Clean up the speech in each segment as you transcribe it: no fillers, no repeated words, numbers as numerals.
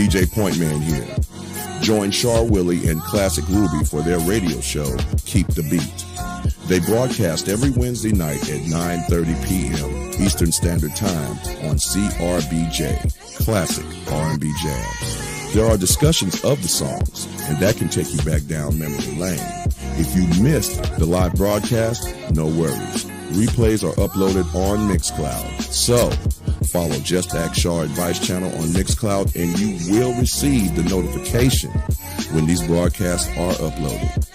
DJ Pointman here. Join Char Willie and Classic Ruby for their radio show, Keep the Beat. They broadcast every Wednesday night at 9:30 p.m. Eastern Standard Time on CRBJ, Classic R&B Jams. There are discussions of the songs, and that can take you back down memory lane. If you missed the live broadcast, no worries. Replays are uploaded on Mixcloud. So, follow JustAskChar Advice Channel on Mixcloud, and you will receive the notification when these broadcasts are uploaded.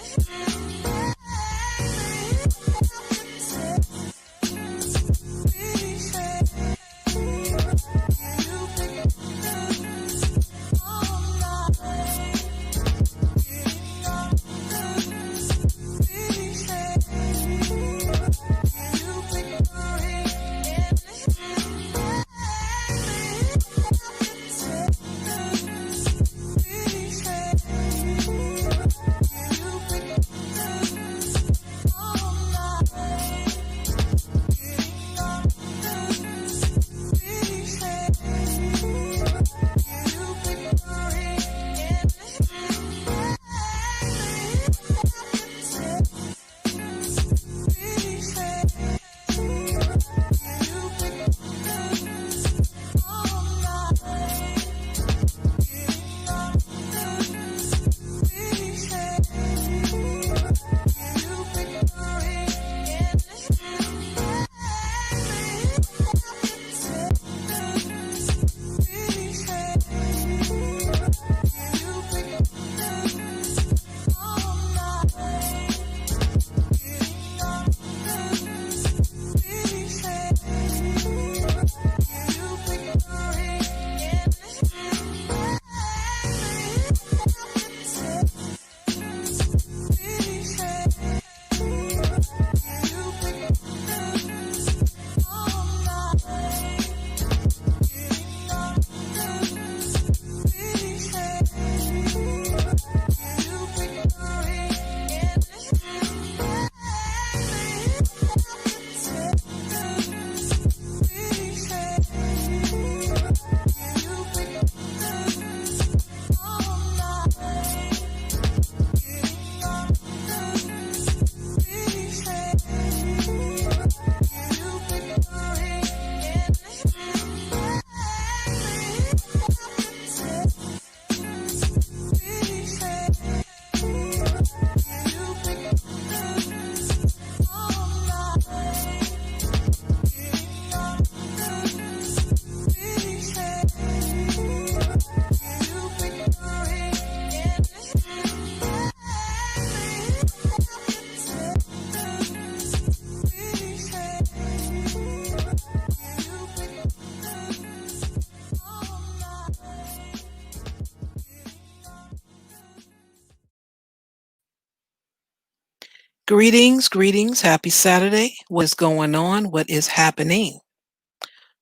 Greetings, happy Saturday. What is going on? What is happening?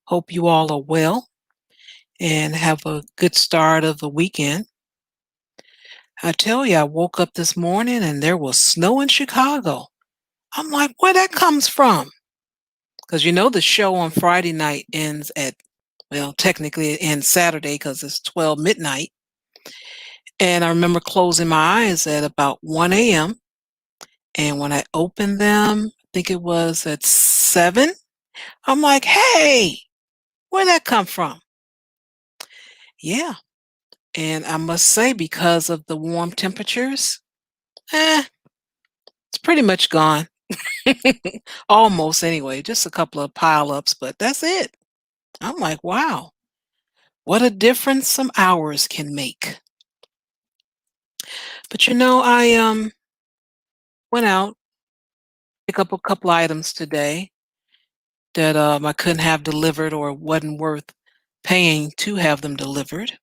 Hope you all are well and have a good start of the weekend. I tell you, I woke up this morning and there was snow in Chicago. I'm like, where that comes from? Because you know the show on Friday night ends at, well, technically it ends Saturday because it's 12 midnight. And I remember closing my eyes at about 1 a.m. And when I opened them, I think it was at 7, I'm like, hey, where'd that come from? Yeah. And I must say, because of the warm temperatures, it's pretty much gone. Almost anyway, just a couple of pileups, but that's it. I'm like, wow, what a difference some hours can make. But you know, I went out, pick up a couple items today that I couldn't have delivered or wasn't worth paying to have them delivered.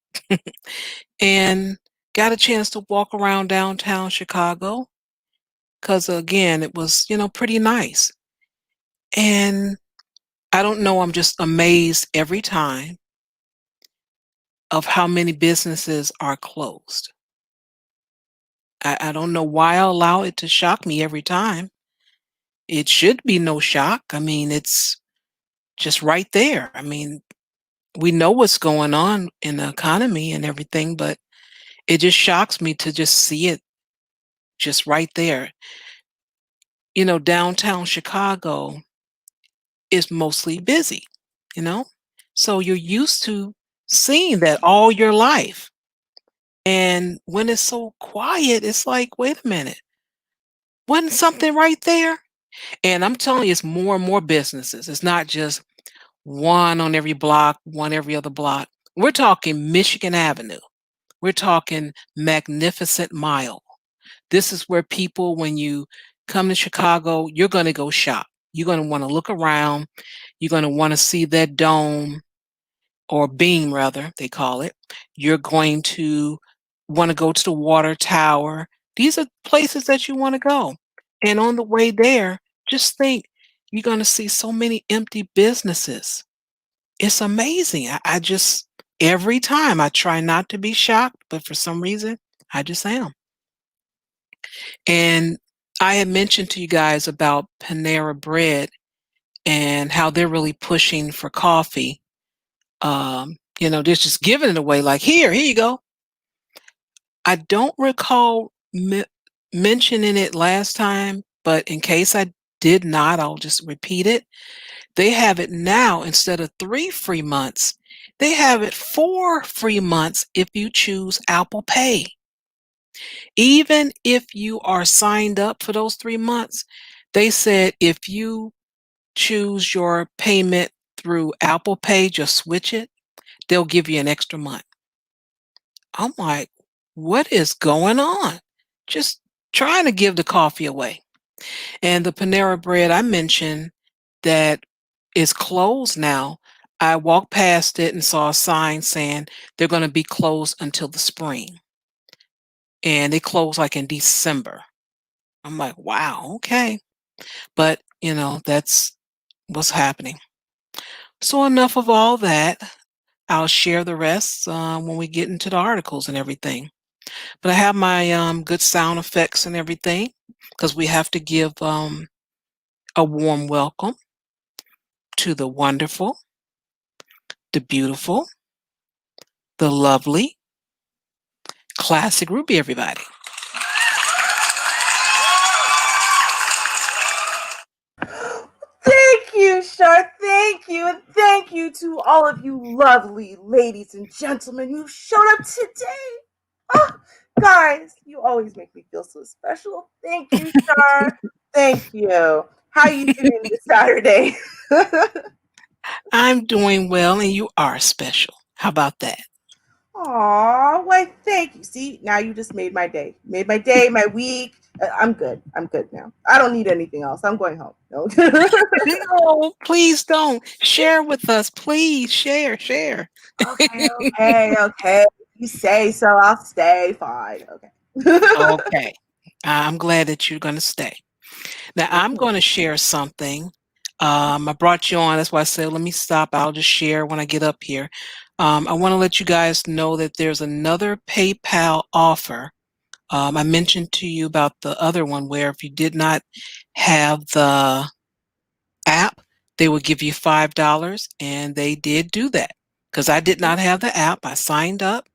And got a chance to walk around downtown Chicago because, again, it was, pretty nice. And I don't know, I'm just amazed every time of how many businesses are closed. I don't know why I allow it to shock me every time. It should be no shock. I mean, it's just right there. I mean, we know what's going on in the economy and everything, but it just shocks me to just see it just right there. Downtown Chicago is mostly busy, you know? So you're used to seeing that all your life. And when it's so quiet, it's like, wait a minute, wasn't something right there? And I'm telling you, it's more and more businesses. It's not just one on every block, one every other block. We're talking Michigan Avenue. We're talking Magnificent Mile. This is where people, when you come to Chicago, you're going to go shop. You're going to want to look around. You're going to want to see that dome or beam, rather, they call it. You're going to want to go to the water tower. These are places that you want to go. And on the way there, just think you're going to see so many empty businesses. It's amazing. I just, every time I try not to be shocked, but for some reason, I just am. And I had mentioned to you guys about Panera Bread and how they're really pushing for coffee. They're just giving it away like, here you go. I don't recall mentioning it last time, but in case I did not, I'll just repeat it. They have it now instead of 3 free months. They have it 4 free months if you choose Apple Pay. Even if you are signed up for those 3 months, they said if you choose your payment through Apple Pay, just switch it, they'll give you an extra month. I'm like, what is going on? Just trying to give the coffee away. And the Panera Bread I mentioned that is closed now. I walked past it and saw a sign saying they're going to be closed until the spring. And they close like in December. I'm like, wow, okay. But, that's what's happening. So, enough of all that. I'll share the rest when we get into the articles and everything. But I have my good sound effects and everything because we have to give a warm welcome to the wonderful, the beautiful, the lovely, classic Ruby, everybody. Thank you, Char. Thank you. And thank you to all of you lovely ladies and gentlemen who showed up today. Oh, guys, you always make me feel so special. Thank you, Char. Thank you. How you doing this Saturday? I'm doing well, and you are special. How about that? Aw, why thank you. See, now you just made my day. Made my day, my week. I'm good. I'm good now. I don't need anything else. I'm going home. No. No, please don't. Share with us. Please share, share. Okay. You say so. I'll stay. Fine. Okay. Okay. I'm glad that you're going to stay. Now, I'm going to share something. I brought you on. That's why I said, let me stop. I'll just share when I get up here. I want to let you guys know that there's another PayPal offer. I mentioned to you about the other one where if you did not have the app, they would give you $5. And they did do that because I did not have the app. I signed up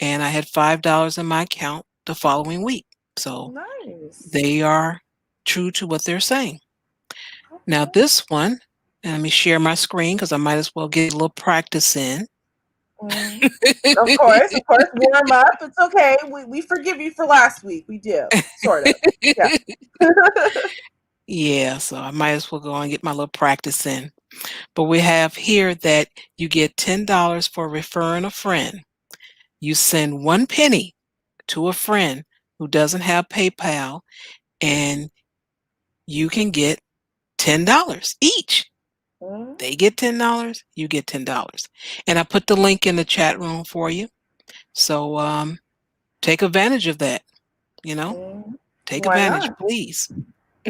and I had $5 in my account the following week. So Nice. they are true to what they're saying. Now, Okay. this one, and let me share my screen because I might as well get a little practice in. Mm. Of course, warm up. It's okay. We forgive you for last week. We do, sort of. Yeah. Yeah, so I might as well go and get my little practice in. But we have here that you get $10 for referring a friend. You send 1 penny to a friend who doesn't have PayPal, and you can get $10 each. Mm, They get $10, you get $10. And I put the link in the chat room for you. So take advantage of that, you know? mm. Take Why advantage, not? please.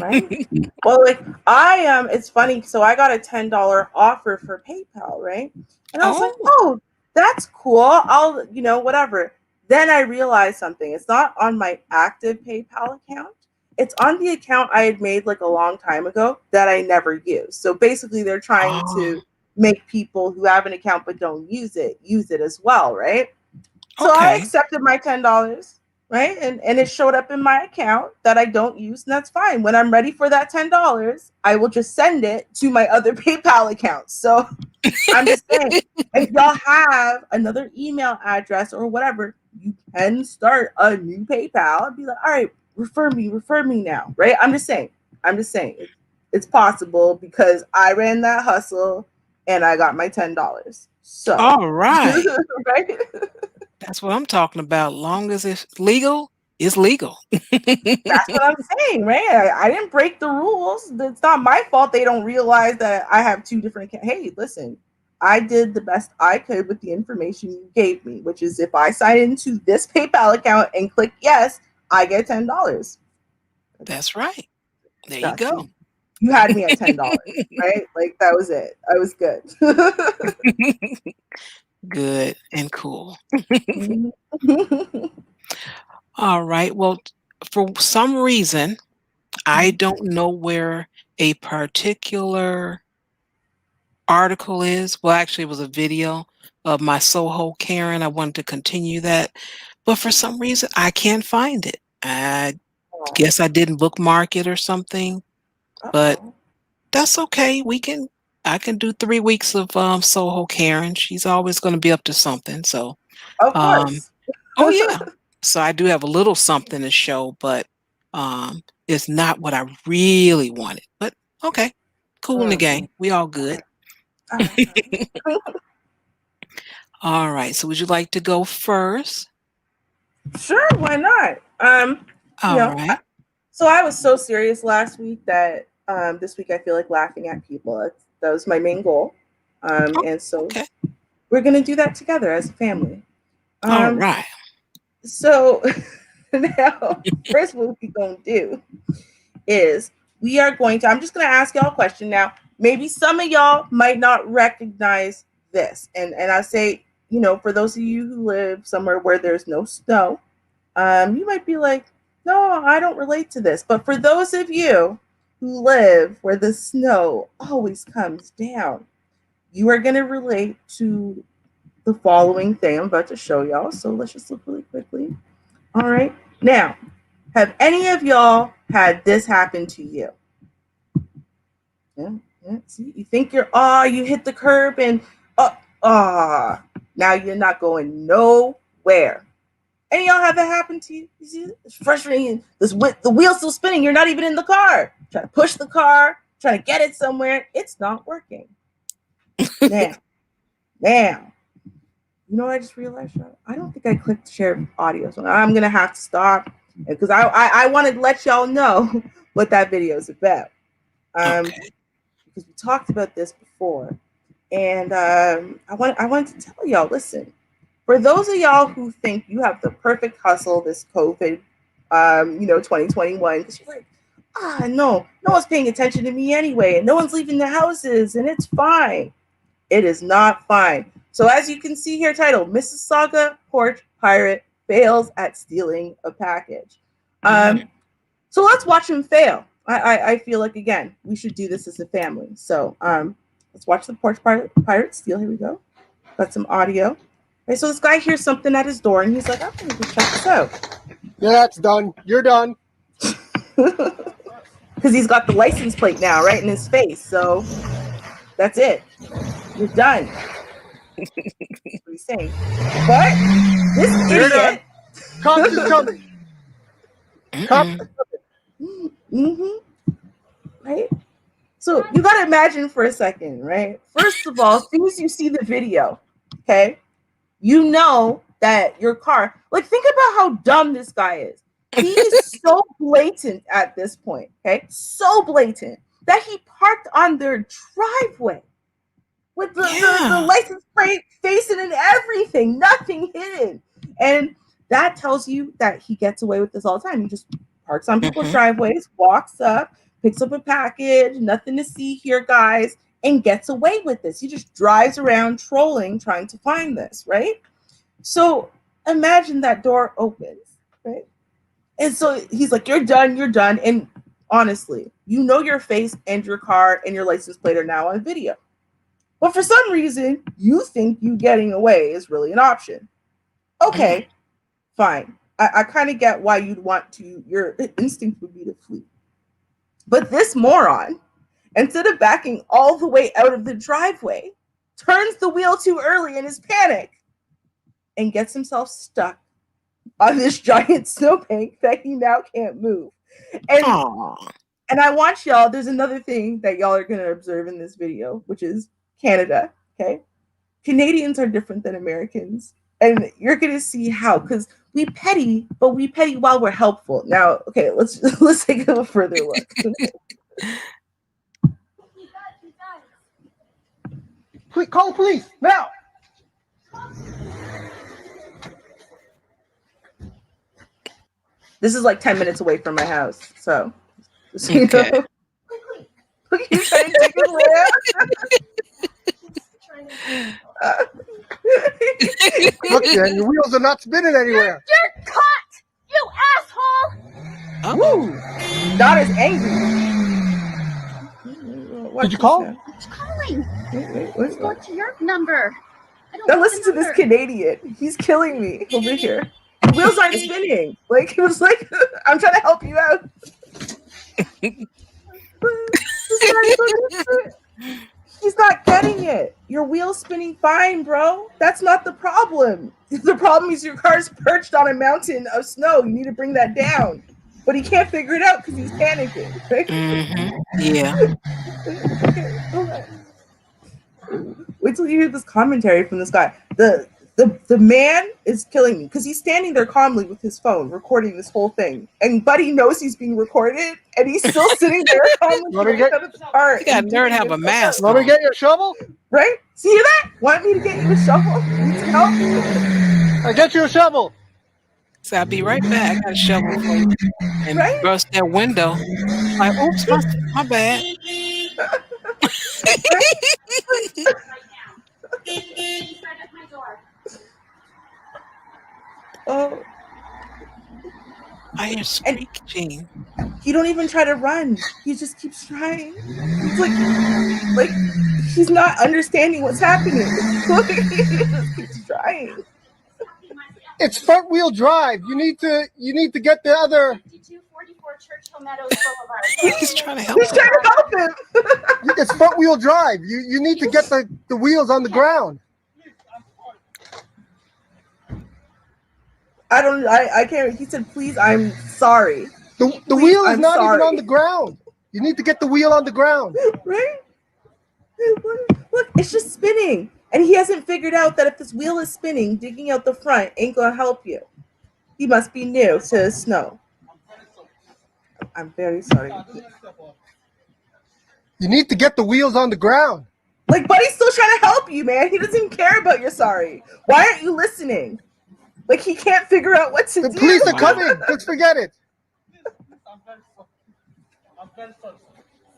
Right. Well, like I am. It's funny. So I got a $10 offer for PayPal, right? And I was like, Oh. oh, that's cool. I'll, whatever. Then I realized something. It's not on my active PayPal account. It's on the account I had made like a long time ago that I never used. So basically, they're trying Oh. to make people who have an account but don't use it as well, right? So I Okay. accepted my $10, right? And it showed up in my account that I don't use, and that's fine. When I'm ready for that $10, I will just send it to my other PayPal account. So I'm just saying, if y'all have another email address or whatever, you can start a new PayPal and be like, all right, refer me now, right? I'm just saying, it's possible because I ran that hustle and I got my $10. So, All right. right? That's what I'm talking about. Long as it's legal, it's legal. That's what I'm saying, right? I didn't break the rules. It's not my fault they don't realize that I have two different. Hey, listen, I did the best I could with the information you gave me, which is if I sign into this PayPal account and click yes, I get $10. That's right. There you Got go. you. You had me at $10, right? Like that was it. I was good. Good and cool. All right. Well, for some reason, I don't know where a particular article is. Well, actually, it was a video of my Soho Karen. I wanted to continue that, but for some reason, I can't find it. I guess I didn't bookmark it or something, but Uh-oh. that's okay. I can do 3 weeks of Soho Karen. She's always going to be up to something. So, Of um, course. oh yeah. So I do have a little something to show, but it's not what I really wanted. But okay, cool in the Mhm. game. We all good. All right. All right. So would you like to go first? Sure, why not? You All know, right. so I was so serious last week that this week I feel like laughing at people. That was my main goal. Oh, And so okay. we're gonna do that together as a family. All Um, right. so now, first what we're gonna do is we are going to. I'm just gonna ask y'all a question now. Maybe some of y'all might not recognize this, and I say, for those of you who live somewhere where there's no snow, you might be like, no, I don't relate to this. But for those of you who live where the snow always comes down, you are going to relate to the following thing I'm about to show y'all. So let's just look really quickly. All right. Now, have any of y'all had this happen to you? Yeah, yeah. See, you think you hit the curb and, now you're not going nowhere. Any of y'all have that happen to you? You see, it's frustrating. The wheel's still spinning. You're not even in the car. Try to push the car, try to get it somewhere. It's not working. Now, now, you know what I just realized? I don't think I clicked share audio, so I'm gonna have to stop because I wanted to let y'all know what that video is about. Okay. Because we talked about this before, and I wanted to tell y'all. Listen, for those of y'all who think you have the perfect hustle this COVID, 2021, because you're like, no one's paying attention to me anyway, and no one's leaving the houses, and it's fine. It is not fine. So as you can see here, titled Mississauga Porch Pirate Fails at Stealing a Package. Mhm. So let's watch him fail. I feel like, again, we should do this as a family. So let's watch the porch pirate steal. Here we go. Got some audio. Okay, so this guy hears something at his door and he's like, I'm going to go check this out. Yeah, that's done. You're done. Because he's got the license plate now right in his face. So that's it. You're done. That's what he's saying. But this You're done. idiot. Cops is coming. Cops. Mm-mm. Mm-hmm. Right? So you got to imagine for a second, right? First of all, as soon as you see the video, okay, you know that your car, like, think about how dumb this guy is. He's so blatant at this point, okay? So blatant that he parked on their driveway with the Yeah. license plate facing and everything, nothing hidden. And that tells you that he gets away with this all the time. He just parks on people's Mhm. driveways, walks up, picks up a package, nothing to see here, guys, and gets away with this. He just drives around trolling, trying to find this, right? So imagine that door opens, right? And so he's like, you're done, you're done. And honestly, your face and your car and your license plate are now on video. But for some reason, you think you getting away is really an option. Okay, fine. I kind of get why you'd want to, your instinct would be to flee. But this moron, instead of backing all the way out of the driveway, turns the wheel too early in his panic and gets himself stuck on this giant snowbank that he now can't move. And I want y'all, there's another thing that y'all are going to observe in this video, which is Canada, okay? Canadians are different than Americans. And you're going to see how, because we petty, but we petty while we're helpful. Now, okay, let's take a further look. Please, call the police now. This is like 10 minutes away from my house, so you know. Look, he's trying to take his way out. Look, Dan, your wheels are not spinning anywhere. You're caught, you asshole! Woo! Not as angry. Did you call? Who's calling? Wait. Let's go to your number. Now listen to this Canadian. He's killing me over here. The wheels aren't spinning. Like, it was like, I'm trying to help you out. He's not getting it. Your wheel's spinning fine, bro. That's not the problem. The problem is your car's perched on a mountain of snow. You need to bring that down. But he can't figure it out because he's panicking. Right? Yeah. Okay. Wait till you hear this commentary from this guy. The man is killing me because he's standing there calmly with his phone recording this whole thing, and Buddy knows he's being recorded, and he's still sitting there calmly out of the car. You got nerd have a mask. Want me to get you a shovel? Right? See that? Want me to get you a shovel? Need some help? I get you a shovel. So I'll be right back. I got a shovel for you. And Right? burst that window. Like, oops, my bad. Oh, I hear screeching. he don't even try to run. He just keeps trying. He's like he's not understanding what's happening. He just keeps trying. It's front wheel drive. You need to get the other. 5244 Churchill Meadows Boulevard. He's trying to help He's trying to help him. It's front wheel drive. You need to get the wheels on the ground. I can't. He said, "Please, I'm sorry." The Please, wheel is I'm not sorry. even on the ground. You need to get the wheel on the ground. Right? Look, it's just spinning. And he hasn't figured out that if this wheel is spinning, digging out the front ain't going to help you. He must be new to snow. I'm very sorry. You need to get the wheels on the ground. Like, Buddy's still trying to help you, man. He doesn't even care about your sorry. Why aren't you listening? Like, he can't figure out what to The do. police are coming. Let's forget it.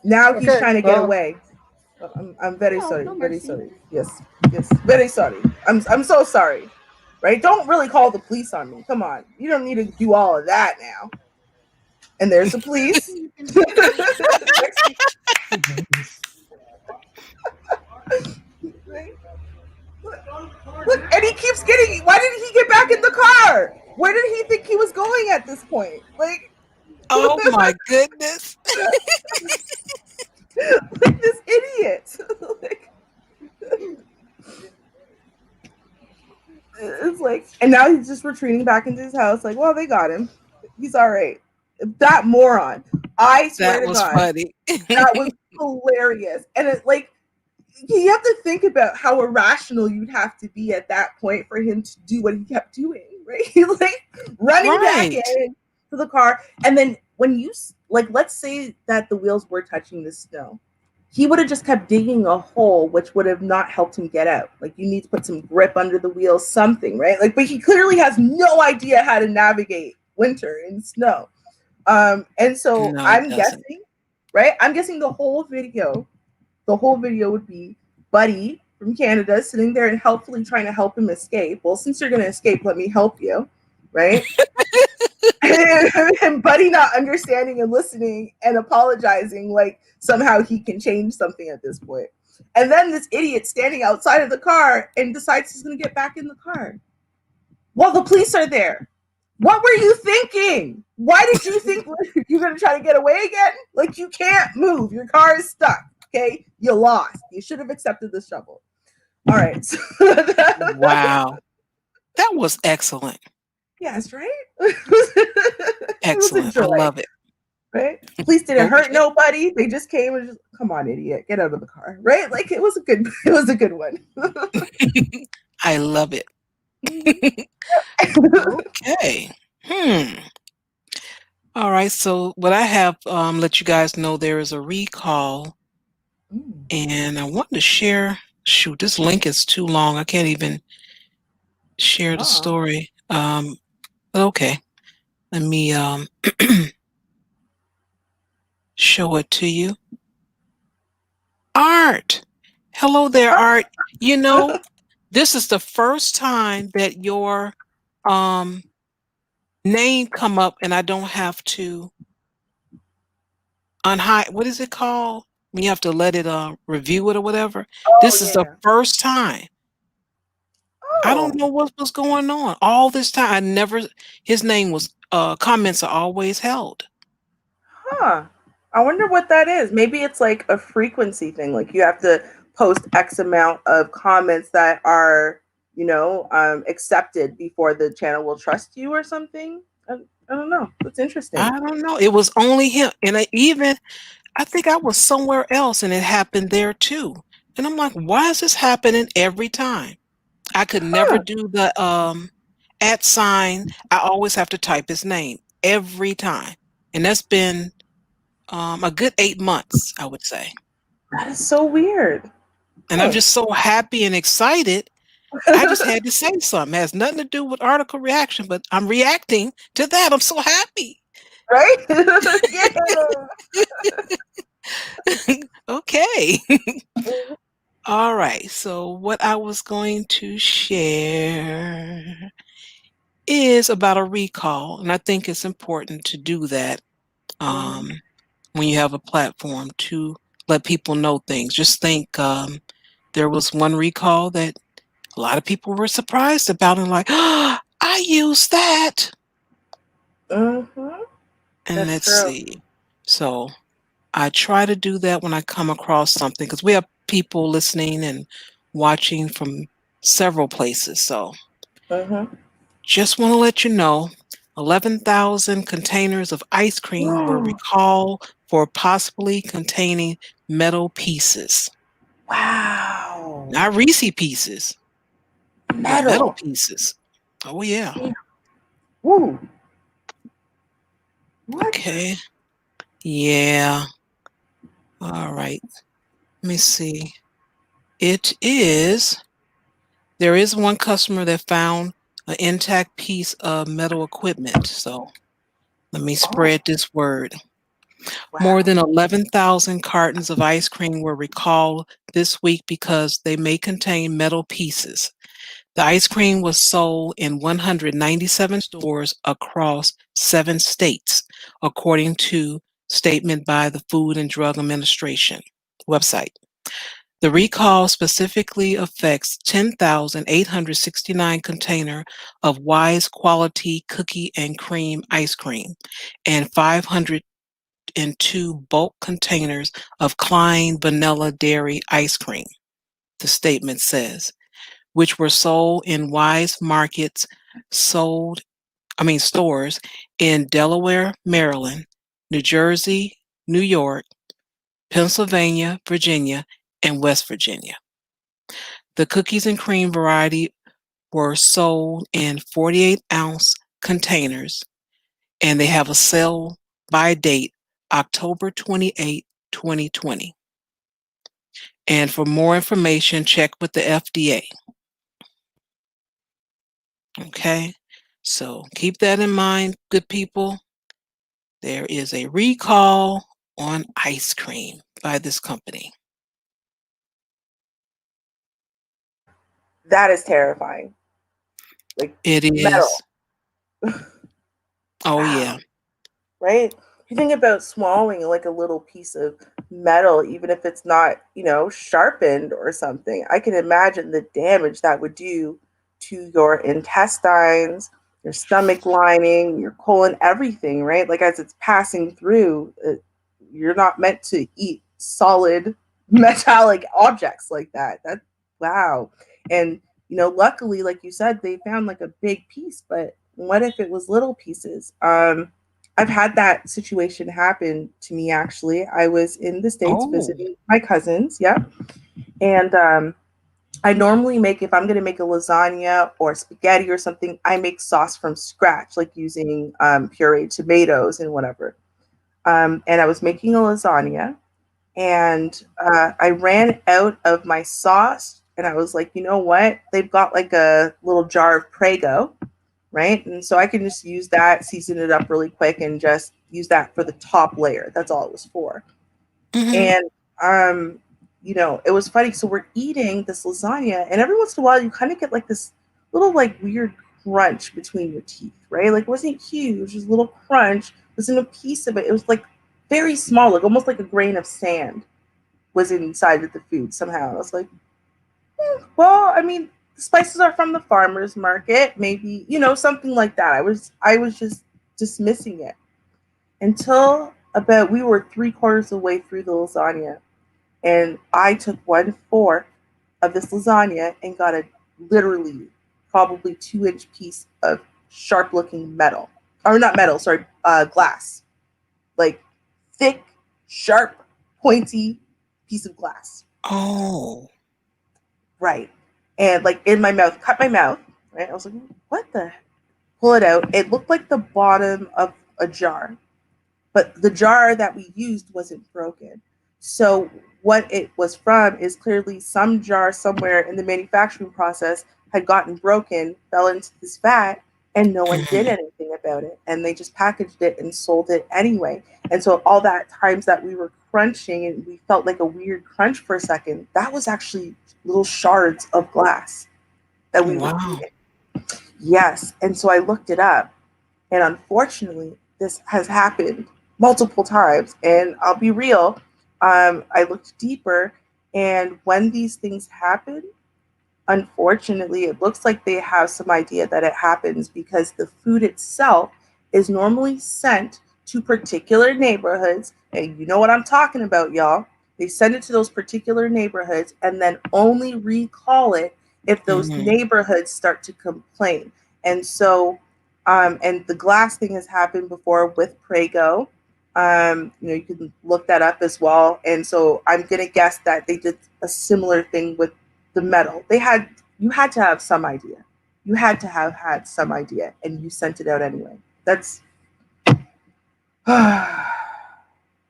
Now he's Okay, trying to get away. I'm very sorry. no Very mercy. sorry. Yes. Very sorry. I'm so sorry. Right? Don't really call the police on me. Come on. You don't need to do all of that now. And there's the police. Look, and he keeps getting. Why didn't he get back in the car? Where did he think he was going at this point? Like, Oh my goodness. like this idiot. Like, it's like, and now he's just retreating back into his house. Like, well, they got him. He's all right. That moron. I swear That to was God, funny. that was hilarious. And it, like, you have to think about how irrational you'd have to be at that point for him to do what he kept doing, right? He like running back in to the car, and then when you like, let's say that the wheels were touching the snow, he would have just kept digging a hole, which would have not helped him get out. Like, you need to put some grip under the wheels, something, right? Like, but he clearly has no idea how to navigate winter in snow. And so No, I'm he doesn't. guessing, right? I'm guessing the whole video would be Buddy from Canada sitting there and helpfully trying to help him escape. Well, since you're going to escape, let me help you, right? and Buddy not understanding and listening and apologizing like somehow he can change something at this point. And then this idiot standing outside of the car and decides he's going to get back in the car while the police are there. What were you thinking? Why did you think you're going to try to get away again? Like, you can't move. Your car is stuck. Okay? You lost. You should have accepted the shovel. All right. Wow. That was excellent. Yes, right? Excellent. I love it. Right? Police didn't hurt nobody. They just came and just, come on, idiot, get out of the car. Right? Like, it was a good one. I love it. Okay. All right. So what I have let you guys know, there is a recall, and I want to share. Shoot, this link is too long. I can't even share the story. But okay. Let me show it to you. Art. Hello there, Art. You know, this is the first time that your name come up and I don't have to unhide. What is it called? When you have to let it review it or whatever. This is the first time. I don't know what was going on. All this time, I never, his name was, comments are always held. Huh. I wonder what that is. Maybe it's like a frequency thing. Like, you have to post X amount of comments that are, accepted before the channel will trust you or something. I don't know. It's interesting. I don't know. It was only him. And I think I was somewhere else and it happened there too. And I'm like, why is this happening every time? I could never do the @ sign. I always have to type his name every time. And that's been a good 8 months, I would say. That is so weird. And I'm just so happy and excited. I just had to say something. It has nothing to do with article reaction, but I'm reacting to that. I'm so happy. Right? Okay. All right. So what I was going to share is about a recall. And I think it's important to do that when you have a platform to let people know things. Just think there was one recall that a lot of people were surprised about and like, oh, I used that. And let's see. So I try to do that when I come across something because we have people listening and watching from several places. So just want to let you know, 11,000 containers of ice cream were recalled for possibly containing metal pieces. Wow. Not Reese pieces. Metal pieces. Oh, yeah. Woo. What? Okay. Yeah. All right. Let me see. There is one customer that found an intact piece of metal equipment. So let me spread this word. Wow. More than 11,000 cartons of ice cream were recalled this week because they may contain metal pieces. The ice cream was sold in 197 stores across 7 states, according to statement by the Food and Drug Administration website. The recall specifically affects 10,869 containers of Wise quality cookie and cream ice cream and 502 bulk containers of Klein vanilla dairy ice cream, the statement says, which were sold in Wise Markets stores in Delaware, Maryland, New Jersey, New York, Pennsylvania, Virginia, and West Virginia. The cookies and cream variety were sold in 48-ounce containers, and they have a sell by date October 28, 2020. And for more information, check with the FDA. Okay, so keep that in mind, good people. There is a recall on ice cream by this company. That is terrifying. Like, it is. Metal. Oh, wow. Yeah. Right? You think about swallowing like a little piece of metal, even if it's not, sharpened or something. I can imagine the damage that would do to your intestines, your stomach lining, your colon, everything, right? Like as it's passing through, you're not meant to eat solid metallic objects like that. That wow. And luckily, like you said, they found like a big piece, but what if it was little pieces? I've had that situation happen to me actually. I was in the States Oh. visiting my cousins, yeah. And I normally make, if I'm going to make a lasagna or spaghetti or something, I make sauce from scratch, like using pureed tomatoes and whatever. And I was making a lasagna and I ran out of my sauce. And I was like, you know what? They've got like a little jar of Prego, right? And so I can just use that, season it up really quick, and just use that for the top layer. That's all it was for. Mm-hmm. And it was funny. So we're eating this lasagna, and every once in a while, you kind of get like this little like weird crunch between your teeth, right? Like it wasn't huge, it was just a little crunch. It wasn't a piece of it. It was like very small, like almost like a grain of sand was inside of the food somehow. I was like, well, I mean, the spices are from the farmer's market, maybe, something like that. I was just dismissing it until about we were 3/4 the way through the lasagna, and I took 1/4 of this lasagna and got a literally probably 2-inch piece of sharp looking metal, or not metal, sorry, glass, like thick, sharp, pointy piece of glass. Oh. Right. And like in my mouth, cut my mouth. Right. I was like, what the? Pull it out. It looked like the bottom of a jar, but the jar that we used wasn't broken. So what it was from is clearly some jar somewhere in the manufacturing process had gotten broken, fell into this vat, and no one did Mm-hmm. anything about it. And they just packaged it and sold it anyway. And so all that times that we were crunching and we felt like a weird crunch for a second, that was actually little shards of glass that we were Wow. eating. Yes. And so I looked it up. And unfortunately, this has happened multiple times. And I'll be real, I looked deeper. And when these things happen, unfortunately, it looks like they have some idea that it happens because the food itself is normally sent to particular neighborhoods. And you know what I'm talking about, y'all. They send it to those particular neighborhoods and then only recall it if those Mm-hmm. neighborhoods start to complain. And so, and the glass thing has happened before with Prego. You can look that up as well. And so I'm going to guess that they did a similar thing with the metal. You had to have some idea. You had to have had some idea, and you sent it out anyway. That's people.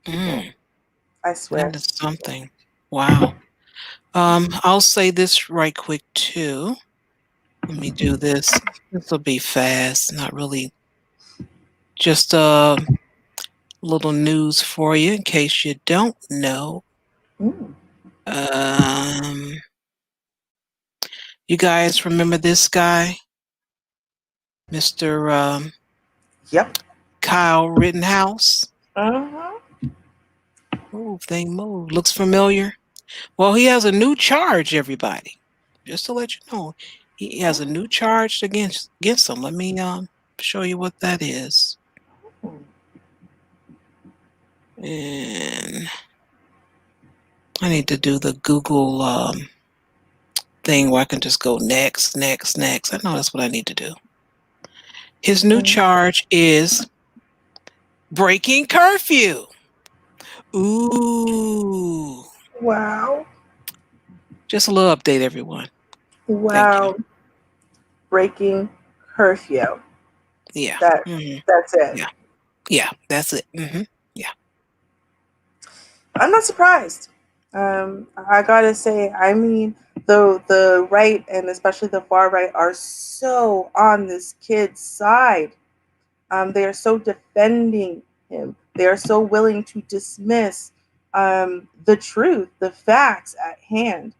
Mm. I swear. That is something. Wow. I'll say this right quick too. Let me do this. This will be fast, not really. Just a little news for you in case you don't know. Mm. Um, you guys remember this guy, Mr. Yep. Kyle Rittenhouse? Uh-huh. Move, thing, move. Looks familiar. Well, he has a new charge, everybody. Just to let you know, he has a new charge against him. Let me show you what that is. And I need to do the Google thing where I can just go next, next, next. I know that's what I need to do. His new charge is breaking curfew. Ooh. Wow. Just a little update, everyone. Thank you. Wow. Breaking curfew. Yeah. That Hmm. that's it. Yeah. Yeah. That's it. Hmm. Yeah. I'm not surprised. I gotta say, I mean, the right and especially the far right are so on this kid's side. They are so defending him. They are so willing to dismiss the truth, the facts at hand.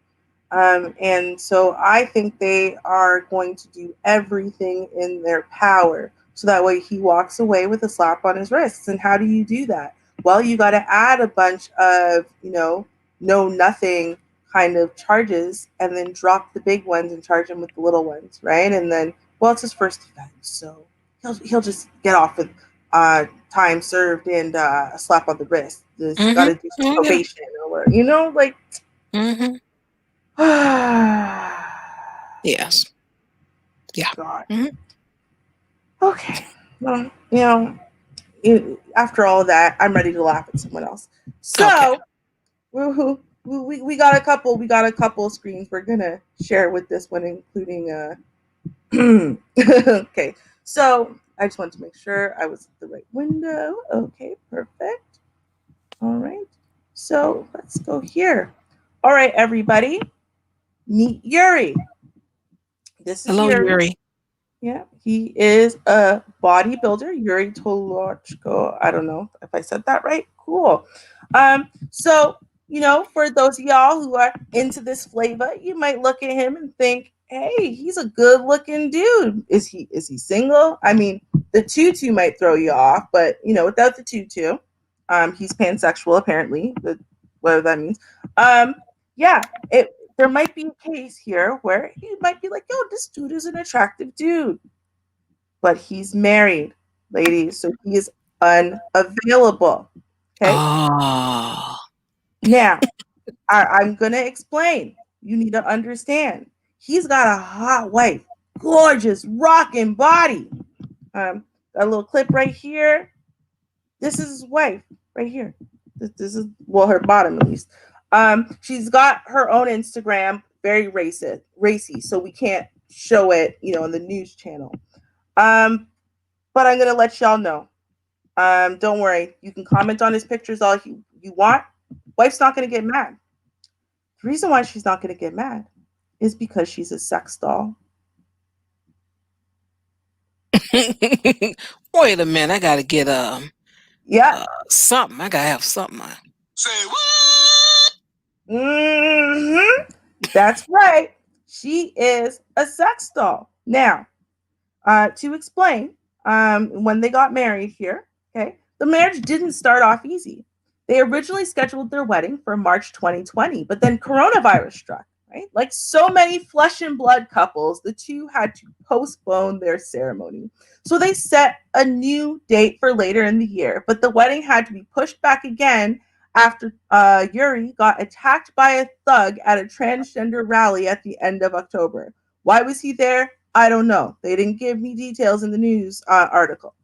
And so I think they are going to do everything in their power so that way he walks away with a slap on his wrists. And how do you do that? Well, you got to add a bunch of, know nothing kind of charges, and then drop the big ones and charge him with the little ones, right? And then, well, it's his first offense, so he'll just get off with time served and a slap on the wrist. Just got to do some probation or like. Mm-hmm. Yes. Yeah. God. Mm-hmm. Okay. Well, after all that, I'm ready to laugh at someone else. So, okay. we got a couple. We got a couple of screens we're gonna share with this one, including. Okay. So I just wanted to make sure I was at the right window. Okay, perfect. All right. So let's go here. All right, everybody. Meet Yuri. This is Hello, Yuri. Yeah, he is a bodybuilder, Yuri Tolochko. I don't know if I said that right. Cool. So, for those of y'all who are into this flavor, you might look at him and think, hey, he's a good looking dude. Is he single? I mean, the tutu might throw you off, but without the tutu, he's pansexual apparently, whatever that means. Yeah, there might be a case here where he might be like, yo, this dude is an attractive dude. But he's married, ladies, so he is unavailable. Okay? Oh. Now, I'm going to explain. You need to understand. He's got a hot wife, gorgeous, rocking body. Got a little clip right here. This is his wife right here. This is, well, her bottom at least. She's got her own Instagram, very racy, so we can't show it, on the news channel. But I'm gonna let y'all know. Don't worry, you can comment on his pictures all you want. Wife's not gonna get mad. The reason why she's not gonna get mad is because she's a sex doll. Wait a minute, I gotta get something. I gotta have something. Say what? Mm-hmm. That's right. She is a sex doll. Now, to explain, when they got married here, okay, the marriage didn't start off easy. They originally scheduled their wedding for March 2020, but then coronavirus struck, right? Like so many flesh and blood couples, the two had to postpone their ceremony. So they set a new date for later in the year, but the wedding had to be pushed back again after Yuri got attacked by a thug at a transgender rally at the end of October. Why was he there? I don't know. They didn't give me details in the news article.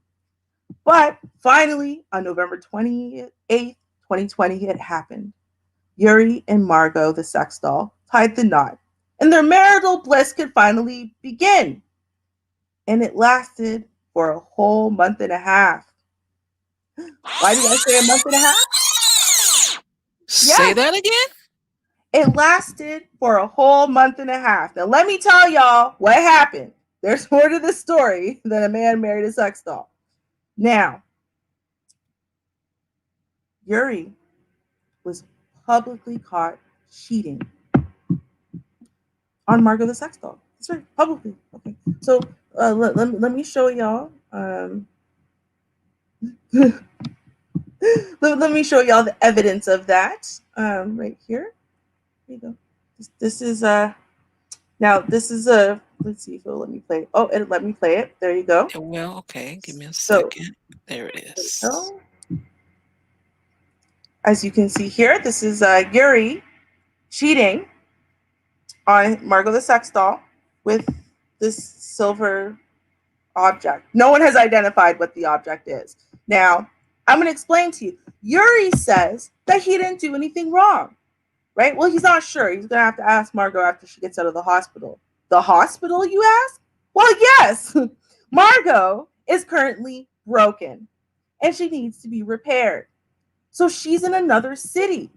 But finally, on November 28th, 2020, it happened. Yuri and Margot, the sex doll, tied the knot, and their marital bliss could finally begin. And it lasted for a whole month and a half. Why did I say a month and a half? Say that again? It lasted for a whole month and a half. Now, let me tell y'all what happened. There's more to this story than a man married a sex doll. Now, Yuri was publicly caught cheating on Margot the sex doll. That's right, publicly. Okay, so let me show y'all. Let me show y'all the evidence of that. Right here. Here you go. This is now this is a. Let's see if it'll let me play it. Oh, it'll let me play it. There you go. Well, okay. Give me a second. There it is. So, as you can see here, this is Yuri cheating on Margot the sex doll with this silver object. No one has identified what the object is. Now, I'm going to explain to you. Yuri says that he didn't do anything wrong, right? Well, he's not sure. He's going to have to ask Margot after she gets out of the hospital. The hospital, you ask? Well, yes. Margot is currently broken and she needs to be repaired. So she's in another city.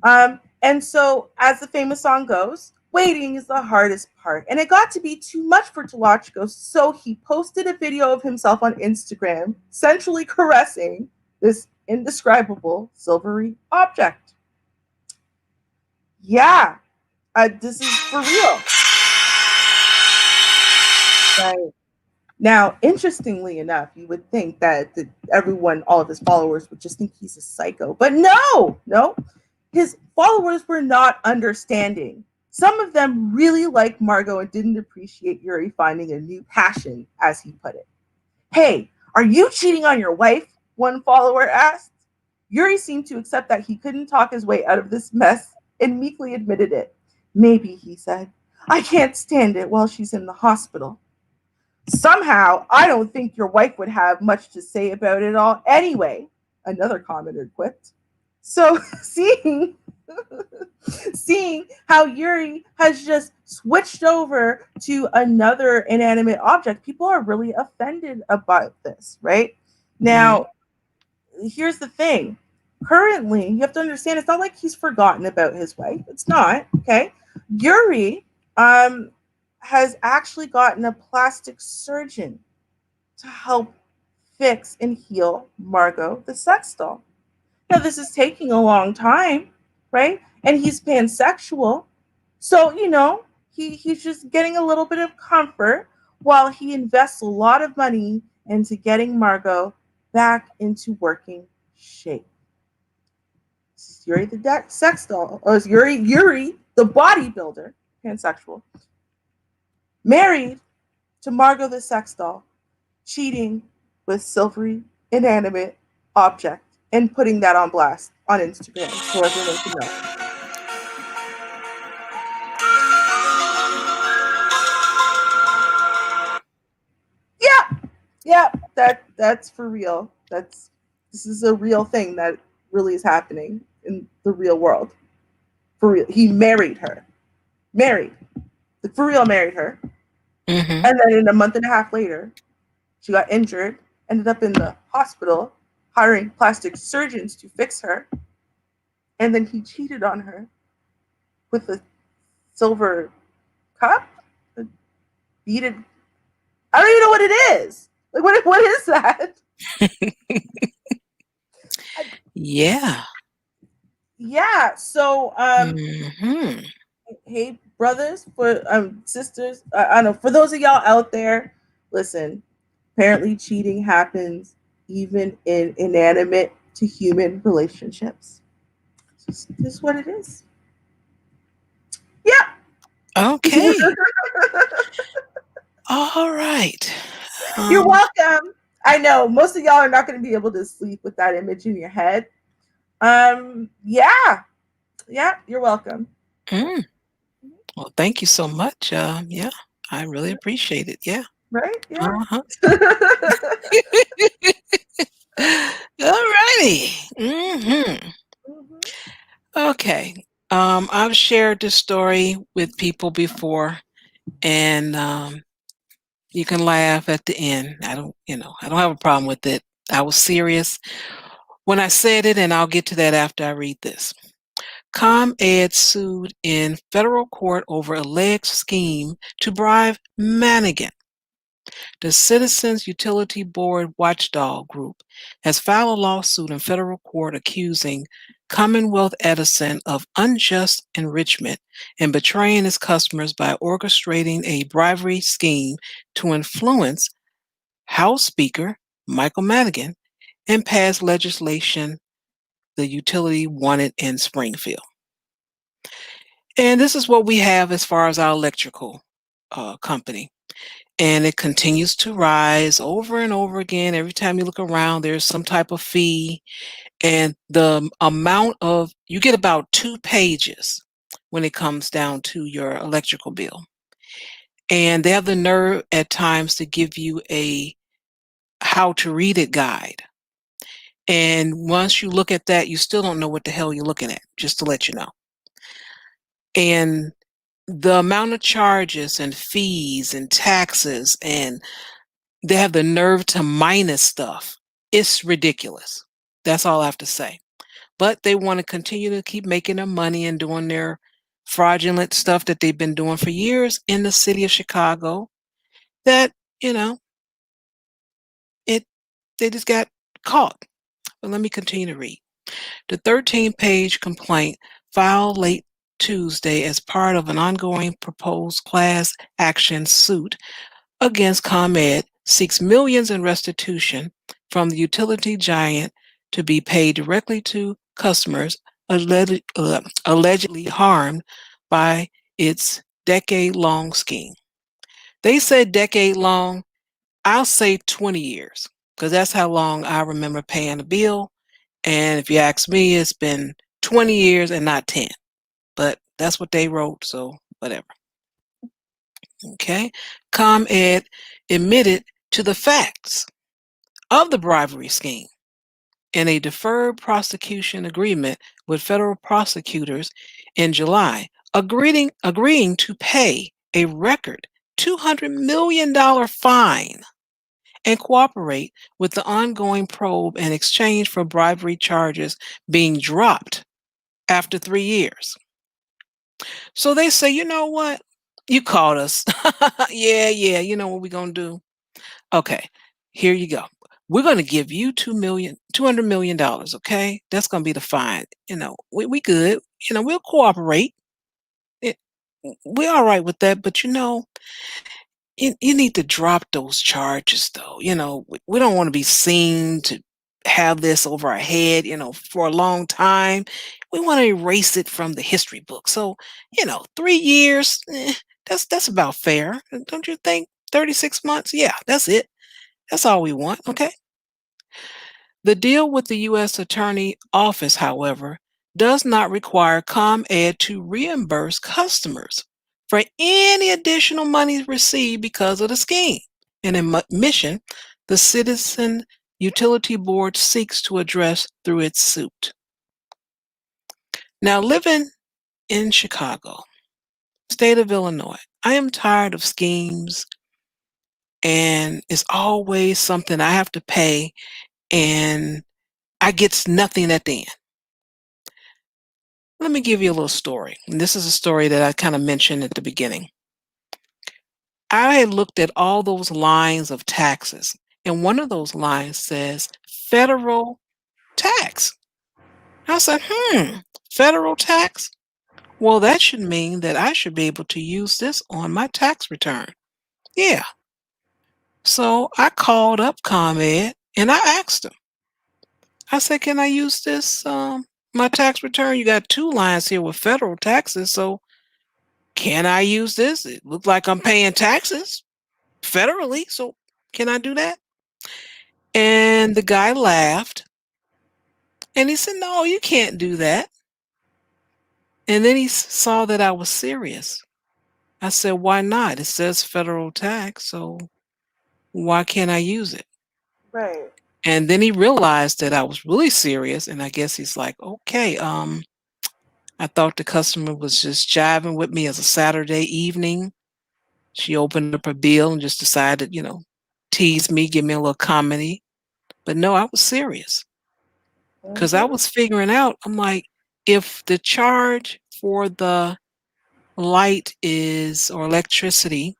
And so, as the famous song goes, waiting is the hardest part. And it got to be too much for Tolochko, so he posted a video of himself on Instagram, sensually caressing this indescribable silvery object. Yeah, this is for real. Right. Now, interestingly enough, you would think that everyone, all of his followers, would just think he's a psycho. But no, his followers were not understanding. Some of them really liked Margot and didn't appreciate Yuri finding a new passion, as he put it. Hey, are you cheating on your wife? One follower asked. Yuri seemed to accept that he couldn't talk his way out of this mess and meekly admitted it. Maybe, he said. I can't stand it while she's in the hospital. Somehow, I don't think your wife would have much to say about it all anyway, another commenter quipped. So, seeing how Yuri has just switched over to another inanimate object, people are really offended about this, right? Now, here's the thing. Currently, you have to understand it's not like he's forgotten about his wife. It's not, okay? Yuri has actually gotten a plastic surgeon to help fix and heal Margot the sex doll. Now, this is taking a long time, right? And he's pansexual. So, he's just getting a little bit of comfort while he invests a lot of money into getting Margot back into working shape. This is Yuri the sex doll. Or is Yuri the bodybuilder, pansexual, married to Margot the sex doll, cheating with silvery, inanimate object and putting that on blast on Instagram so everyone can know. Yeah, that's for real. This is a real thing that really is happening in the real world. For real. He married her. For real married her. Mm-hmm. And then in a month and a half later, she got injured, ended up in the hospital, hiring plastic surgeons to fix her. And then he cheated on her with a silver cup, a beaded. I don't even know what it is. Like, what is that? Yeah. Yeah. So, Mm-hmm. hey, brothers, for sisters, I don't know. For those of y'all out there, listen. Apparently, cheating happens even in inanimate to human relationships. This is what it is. Yeah. Okay. All right. You're welcome. I know most of y'all are not going to be able to sleep with that image in your head. Yeah, you're welcome. Well, thank you so much. Yeah, I really appreciate it. Yeah. Right? Yeah. Uh-huh. All righty. Mm-hmm. Okay. I've shared this story with people before, and you can laugh at the end. I don't have a problem with it. I was serious when I said it, and I'll get to that after I read this. ComEd sued in federal court over alleged scheme to bribe Manigan. The Citizens Utility Board watchdog group has filed a lawsuit in federal court accusing Commonwealth Edison of unjust enrichment and betraying its customers by orchestrating a bribery scheme to influence House Speaker Michael Madigan and pass legislation the utility wanted in Springfield. And this is what we have as far as our electrical company. And it continues to rise over and over again. Every time you look around, there's some type of fee. And the amount of, you get about 2 pages when it comes down to your electrical bill. And they have the nerve at times to give you a how to read it guide. And once you look at that, you still don't know what the hell you're looking at, just to let you know. And the amount of charges and fees and taxes, and they have the nerve to minus stuff. It's ridiculous. That's all I have to say. But they want to continue to keep making their money and doing their fraudulent stuff that they've been doing for years in the city of Chicago. That, they just got caught. But let me continue to read. The 13-page complaint filed late Tuesday as part of an ongoing proposed class action suit against ComEd seeks millions in restitution from the utility giant to be paid directly to customers allegedly harmed by its decade-long scheme. They said decade long. I'll say 20 years because that's how long I remember paying a bill. And if you ask me, it's been 20 years and not 10. But that's what they wrote, so whatever. Okay. ComEd admitted to the facts of the bribery scheme in a deferred prosecution agreement with federal prosecutors in July, agreeing to pay a record $200 million fine and cooperate with the ongoing probe in exchange for bribery charges being dropped after 3 years. So they say, you know what? You caught us. Yeah, you know what we're going to do? Okay, here you go. We're going to give you $200 million, okay? That's going to be the fine. We good. We'll cooperate. It, we're all right with that, but you need to drop those charges though. We don't want to be seen to have this over our head, for a long time. We want to erase it from the history book. So, 3 years, that's about fair. Don't you think? 36 months? Yeah, that's it. That's all we want. Okay. The deal with the U.S. Attorney Office, however, does not require ComEd to reimburse customers for any additional money received because of the scheme. An admission the Citizen Utility Board seeks to address through its suit. Now, living in Chicago, state of Illinois, I am tired of schemes, and it's always something I have to pay, and I get nothing at the end. Let me give you a little story. And this is a story that I kind of mentioned at the beginning. I had looked at all those lines of taxes, and one of those lines says federal tax. I said, federal tax? Well, that should mean that I should be able to use this on my tax return. Yeah. So I called up ComEd and I asked them. I said, can I use this my tax return? You got two lines here with federal taxes, so can I use this? It looks like I'm paying taxes federally, so can I do that? And the guy laughed and he said, no, you can't do that. And then he saw that I was serious. I said, why not? It says federal tax, so why can't I use it? Right. And then he realized that I was really serious, and I guess he's like, okay, I thought the customer was just jiving with me as a Saturday evening. She opened up her bill and just decided, tease me, give me a little comedy. But no, I was serious because I was figuring out, I'm like, if the charge for the light or electricity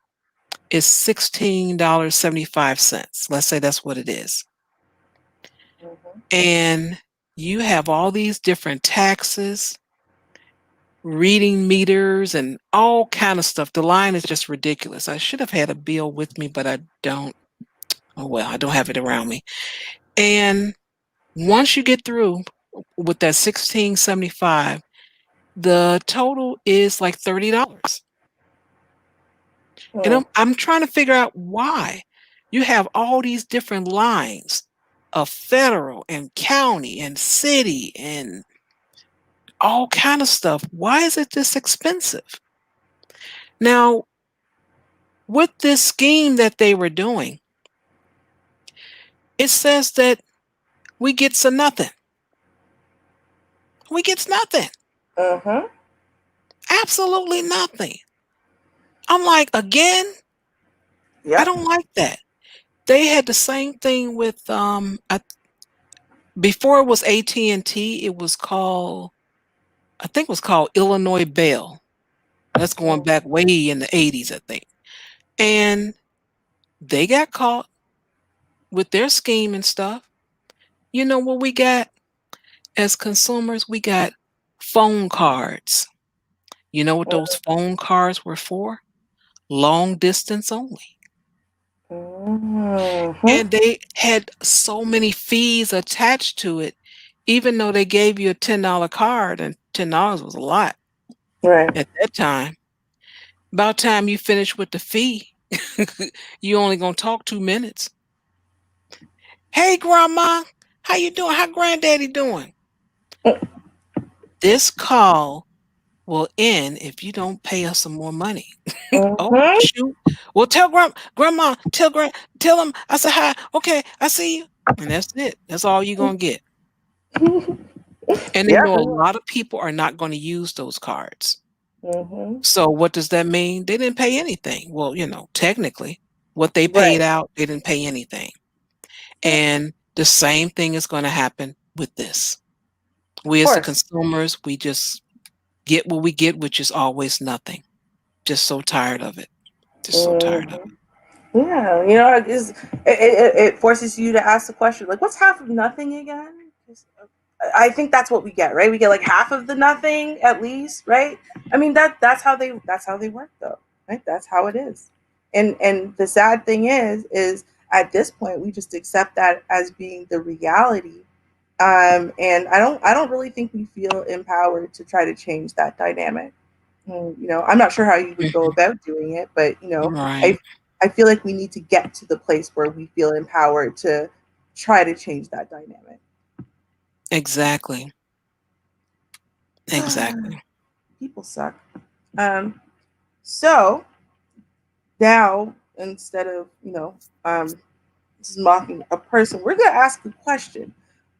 is $16.75. Let's say that's what it is. And you have all these different taxes, reading meters, and all kind of stuff. The line is just ridiculous. I should have had a bill with me, but I don't. Oh, well, I don't have it around me. And once you get through with that $16.75, the total is like $30. And I'm trying to figure out why. You have all these different lines of federal and county and city and all kind of stuff. Why is it this expensive? Now, with this scheme that they were doing, it says that we gets a nothing. We gets nothing. Absolutely nothing. I'm like, again? Yep. I don't like that. They had the same thing with before it was AT&T, it was called, I think it was called Illinois Bell. That's going back way in the 80s, I think. And they got caught with their scheme and stuff. You know what we got as consumers? We got phone cards. You know what those phone cards were for? Long distance only. Mm-hmm. And they had so many fees attached to it, even though they gave you a $10 card, and $10 was a lot Right. at that time. About time you finish with the fee, you only gonna talk 2 minutes. "Hey, grandma, how you doing? How granddaddy doing?" "This call will end if you don't pay us some more money." "Oh, Mm-hmm. shoot. Well, tell grandma, tell him I said hi. Okay, I see you." And that's it. That's all you're gonna get. And they Yeah. know a lot of people are not gonna use those cards. Mm-hmm. So what does that mean? They didn't pay anything. Well, technically, what they Right. paid out, they didn't pay anything. And the same thing is gonna happen with this. Of We as the course. consumers, we just get what we get, which is always nothing. Just so tired of it. Just so tired of Mm-hmm. it. Yeah, it forces you to ask the question, like, what's half of nothing again? 'Cause I think that's what we get, right? We get like half of the nothing at least, right? I mean that's how they work though, right? That's how it is. And the sad thing is at this point we just accept that as being the reality. And I don't really think we feel empowered to try to change that dynamic. I'm not sure how you would go Mhm. about doing it, but I Right. I feel like we need to get to the place where we feel empowered to try to change that dynamic. Exactly. Exactly. People suck. Um, so now instead of just mocking a person, we're gonna ask a question.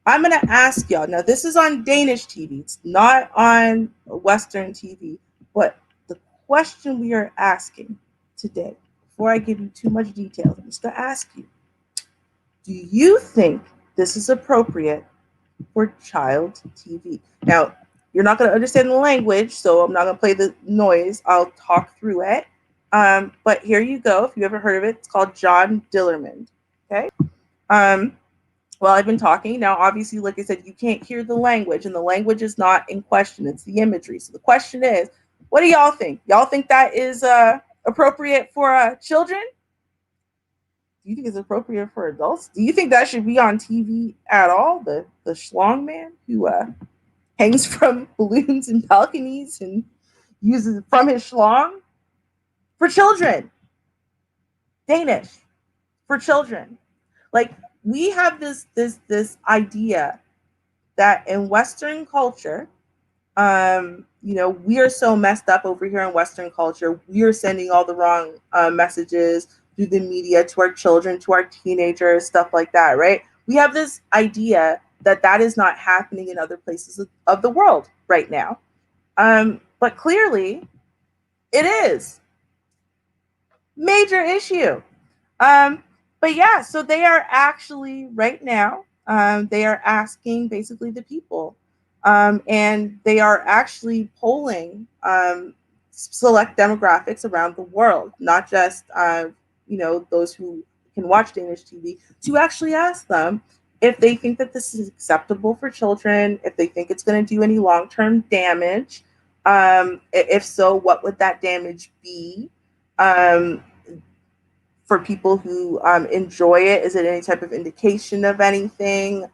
I'm gonna ask y'all. Now this is on Danish TV. It's not on Western TV. But the question we are asking today, before I give you too much detail, I'm just gonna ask you: do you think this is appropriate for child TV? Now, you're not going to understand the language, so I'm not going to play the noise. I'll talk through it. But here you go. If you ever heard of it, it's called John Dillerman. Okay. Um, well, I've been talking. Now, obviously, like I said, you can't hear the language, and the language is not in question. It's the imagery. So the question is, what do y'all think? Y'all think that is appropriate for children? Do you think it's appropriate for adults? Do you think that should be on TV at all? The schlong man who hangs from balloons and balconies and uses it from his schlong for children. Danish for children. Like we have this idea that in Western culture, we are so messed up over here in Western culture. We are sending all the wrong messages through the media to our children, to our teenagers, stuff like that, right? We have this idea that that is not happening in other places of the world right now. But clearly, it is major issue. Um, but yeah, so they are actually right now. They are asking basically the people, and they are actually polling select demographics around the world, not just those who can watch Danish TV, to actually ask them if they think that this is acceptable for children, if they think it's going to do any long term damage. If so, what would that damage be? Um, for people who enjoy it? Is it any type of indication of anything?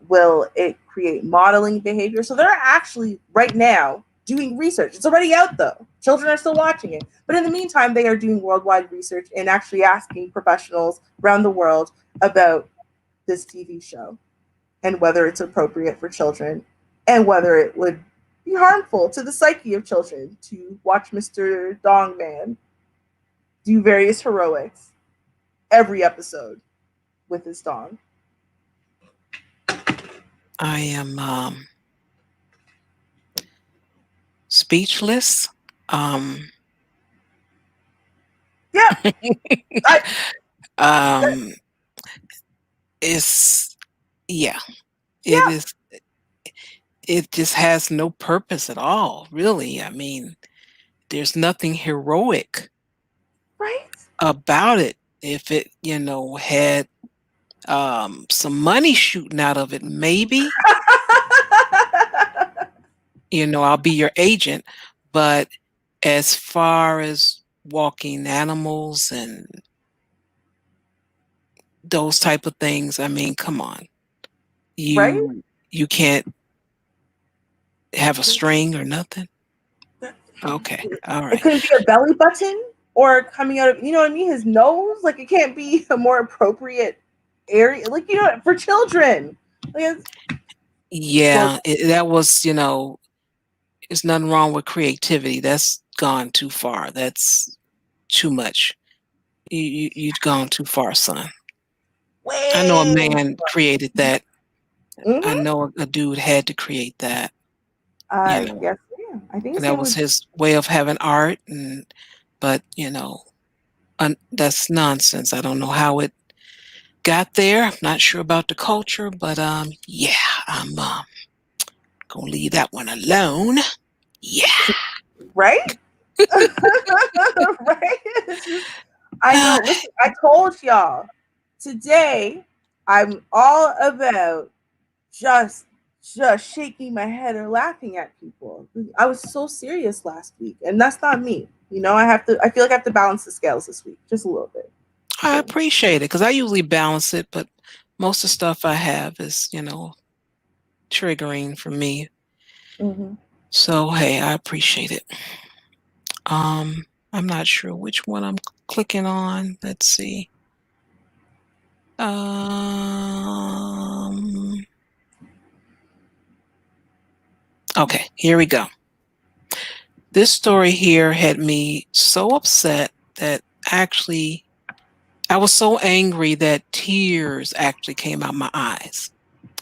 Will it create modeling behavior? So they're actually right now doing research. It's already out though. Children are still watching it. But in the meantime, they are doing worldwide research and actually asking professionals around the world about this TV show and whether it's appropriate for children and whether it would be harmful to the psyche of children to watch Mr. Dong Man do various heroics every episode with his dog. I am speechless. Um Yeah, I, um it's yeah, it yeah, is it just has no purpose at all, really. I mean, there's nothing heroic right. about it. If it, had some money shooting out of it, maybe, I'll be your agent. But as far as walking animals and those type of things, I mean, come on. Right? You can't have a string or nothing? Okay. All It right. couldn't be a belly button or coming out of, you know what I mean, his nose. Like, it can't be a more appropriate area, like, you know, for children. Like, well, Yeah, that was, there's nothing wrong with creativity. That's gone too far. That's too much. You've gone too far, son. I know a way. man created that. I Mm-hmm. know a dude had to create that, I guess, yeah. I think his that name was was. his way of having art, but that's nonsense. I don't know how it got there. I'm not sure about the culture, but yeah, I'm gonna leave that one alone. Yeah. Right? Right? It's just, I know. Listen, I told y'all today I'm all about just shaking my head or laughing at people. I was so serious last week, and that's not me. You know, I feel like I have to balance the scales this week just a little bit. I So, appreciate it because I usually balance it, but most of the stuff I have is, triggering for me. mhm. So hey, I appreciate it. Um, I'm not sure which one I'm clicking on. Let's see. Um, okay, here we go. This story here had me so upset that actually I was so angry that tears actually came out my eyes.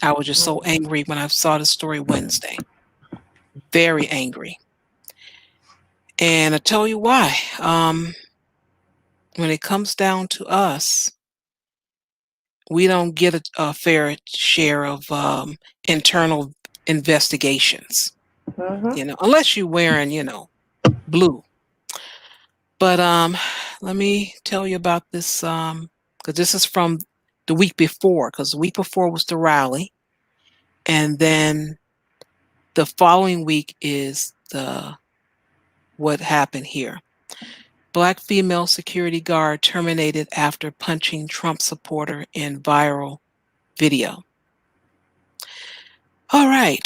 I was just so angry when I saw the story Wednesday. Very angry. And I tell you why. When it comes down to us, we don't get a fair share of internal investigations, Mhm. unless you're wearing, blue. But let me tell you about this because this is from the week before, because the week before was the rally, and then the following week is the what happened here. Black female security guard terminated after punching Trump supporter in viral video. All right.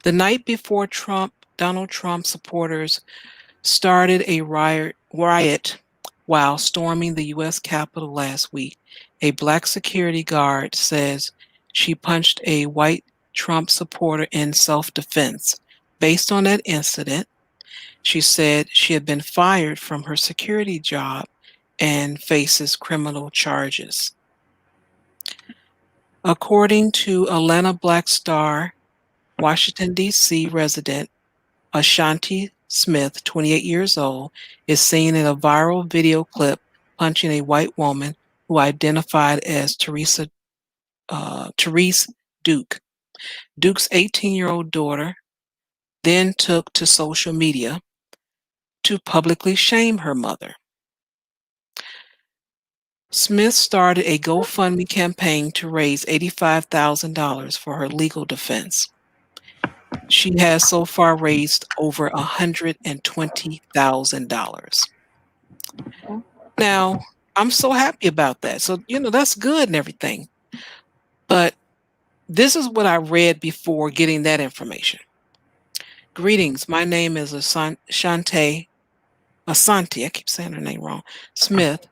The night before Donald Trump supporters started a riot while storming the U.S. Capitol last week, a black security guard says she punched a white Trump supporter in self-defense. Based on that incident, she said she had been fired from her security job and faces criminal charges. According to Atlanta Black Star, Washington, D.C. resident Ashanti Smith, 28 years old, is seen in a viral video clip punching a white woman who identified as Therese Duke. Duke's 18-year-old daughter then took to social media to publicly shame her mother. Smith started a GoFundMe campaign to raise $85,000 for her legal defense. She has so far raised over $120,000. Now, I'm so happy about that. So, that's good and everything. But this is what I read before getting that information. Greetings. My name is Asante, I keep saying her name wrong, Smith.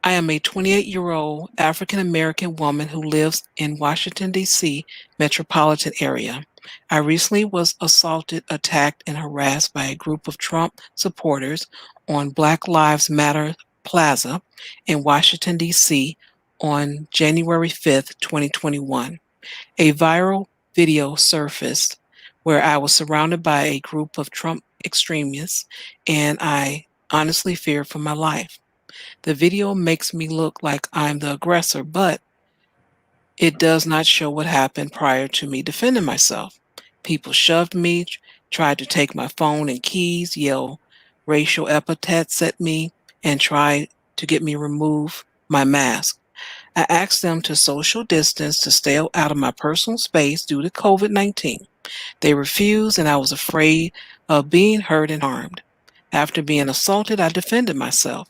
I am a 28-year-old African-American woman who lives in Washington, D.C. metropolitan area. I recently was assaulted, attacked, and harassed by a group of Trump supporters on Black Lives Matter Plaza in Washington, D.C. on January 5th, 2021. A viral video surfaced where I was surrounded by a group of Trump extremists, and I honestly feared for my life. The video makes me look like I'm the aggressor, but it does not show what happened prior to me defending myself. People shoved me, tried to take my phone and keys, yelled racial epithets at me, and tried to get me remove my mask. I asked them to social distance to stay out of my personal space due to COVID-19. They refused, and I was afraid of being hurt and harmed. After being assaulted, I defended myself.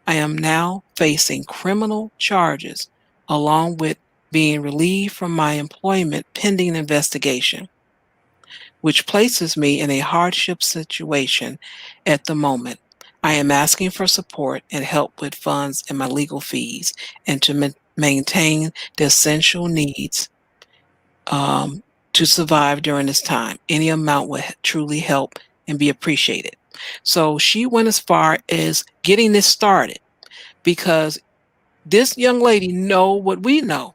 I am now facing criminal charges along with being relieved from my employment pending investigation, which places me in a hardship situation at the moment. I am asking for support and help with funds and my legal fees and to maintain the essential needs to survive during this time. Any amount would truly help and be appreciated. So she went as far as getting this started because this young lady know what we know.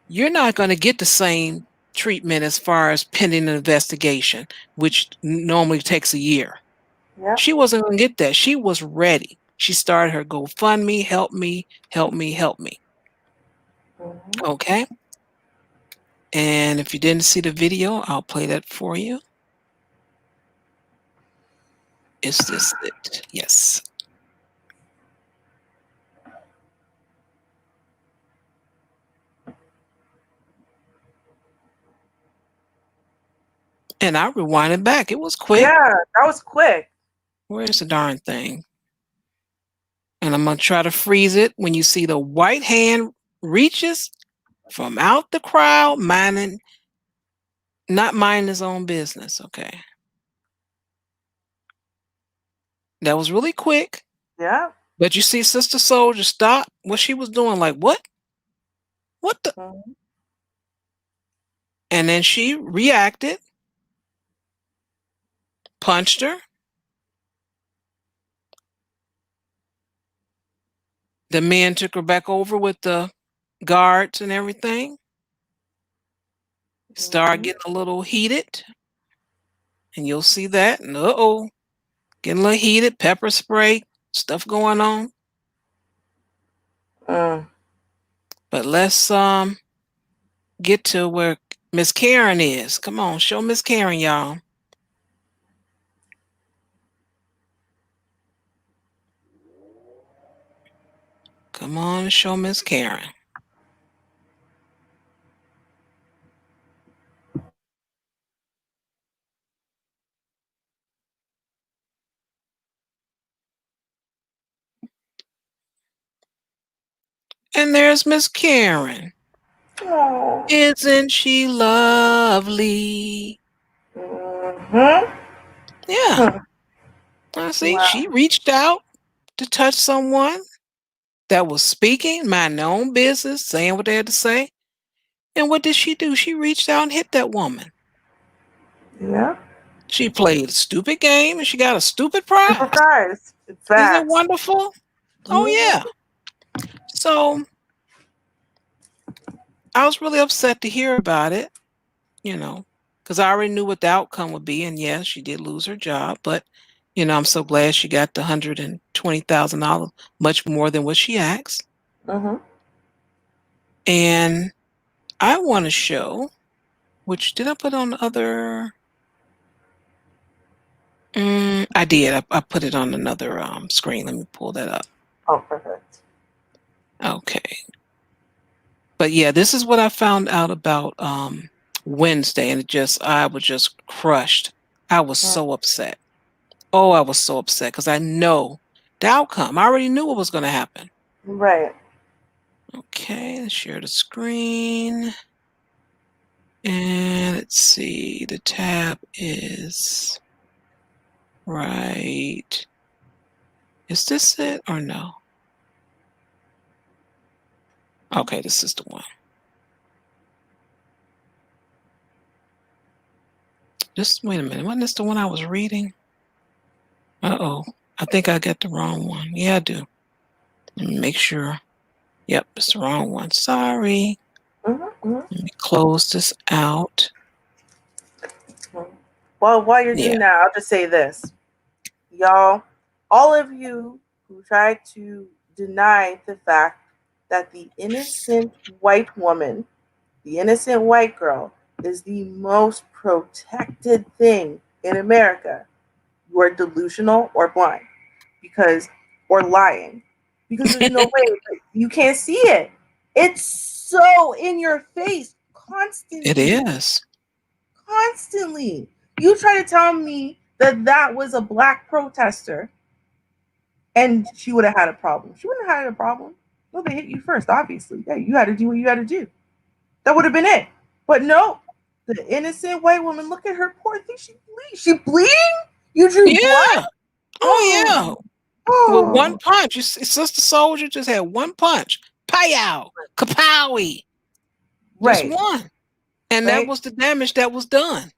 You're not going to get the same treatment as far as pending an investigation, which normally takes a year. Yep. She wasn't going to get that. She was ready. She started her GoFundMe, help me, help me, help me. Mm-hmm. Okay. And if you didn't see the video, I'll play that for you. Is this it? Yes. And I rewinded back. It was quick. Yeah, that was quick. Where's the darn thing? And I'm going to try to freeze it when you see the white hand reaches from out the crowd, not minding his own business. Okay. That was really quick. Yeah. But you see Sister Soldier stop what she was doing, like, what? What the? Mm-hmm. And then she reacted, punched her. The men took her back over with the guards and everything. Started getting a little heated. And you'll see that. And getting a little heated, pepper spray, stuff going on. But let's get to where Miss Karen is. Come on, show Miss Karen, y'all. Come on, show Miss Karen. And there's Miss Karen. Oh. Isn't she lovely? Mm-hmm. Yeah. I see. Wow. She reached out to touch someone that was speaking, minding their own business, saying what they had to say. And what did she do? She reached out and hit that woman. Yeah. She played a stupid game and she got a stupid prize. Super prize. Isn't it wonderful? Oh, yeah. So I was really upset to hear about it, because I already knew what the outcome would be. And yes, she did lose her job, but I'm so glad she got the $120,000, much more than what she asked. Mm-hmm. And I want to show, which did I put on the other? I did. I put it on another screen. Let me pull that up. Oh, perfect. Okay. But yeah, this is what I found out about Wednesday, and I was just crushed. I was so upset. Oh, I was so upset because I know the outcome. I already knew what was going to happen. Right. Okay, let's share the screen. And let's see, the tab is right. Is this it or no? Okay, this is the one. Just wait a minute. Wasn't this the one I was reading? Uh-oh. I think I got the wrong one. Yeah, I do. Let me make sure. Yep, it's the wrong one. Sorry. Mm-hmm. Let me close this out. Well, while you're doing that, I'll just say this. Y'all, all of you who tried to deny the fact that the innocent white woman, the innocent white girl, is the most protected thing in America, you are delusional or blind or lying, because there's no way. You can't see it. It's so in your face constantly. It is. Constantly. You try to tell me that was a black protester. and she would have had a problem. She wouldn't have had a problem. No, they hit you first, obviously. Yeah, you had to do what you had to do. That would have been it. But no, the innocent white woman, look at her, poor thing. She bleeds. She bleeding? You drew blood? Yeah. Oh yeah. With one Oh, punch. Sister Soldier just had one punch. Pow! Kapowie! Just right, one. And that right. was the damage that was done.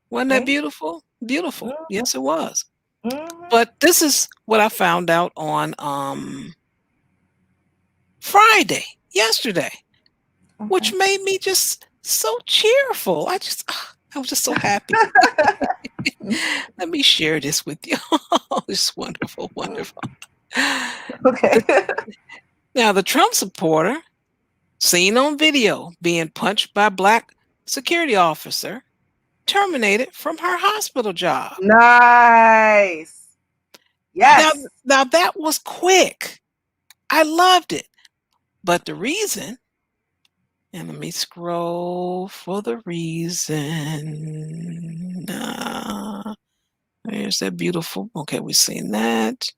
Wasn't that Right. beautiful? Beautiful. Yes, it was. Mm-hmm. But this is what I found out on Friday, yesterday, which Okay. made me just so cheerful. I was just so happy. Let me share this with you. It's wonderful, wonderful. Okay. Now, the Trump supporter, seen on video being punched by Black security officer, terminated from her hospital job. Nice. Now, Yes. now that was quick. I loved it. But the reason, and let me scroll for the reason. There's that beautiful. Okay, we've seen that.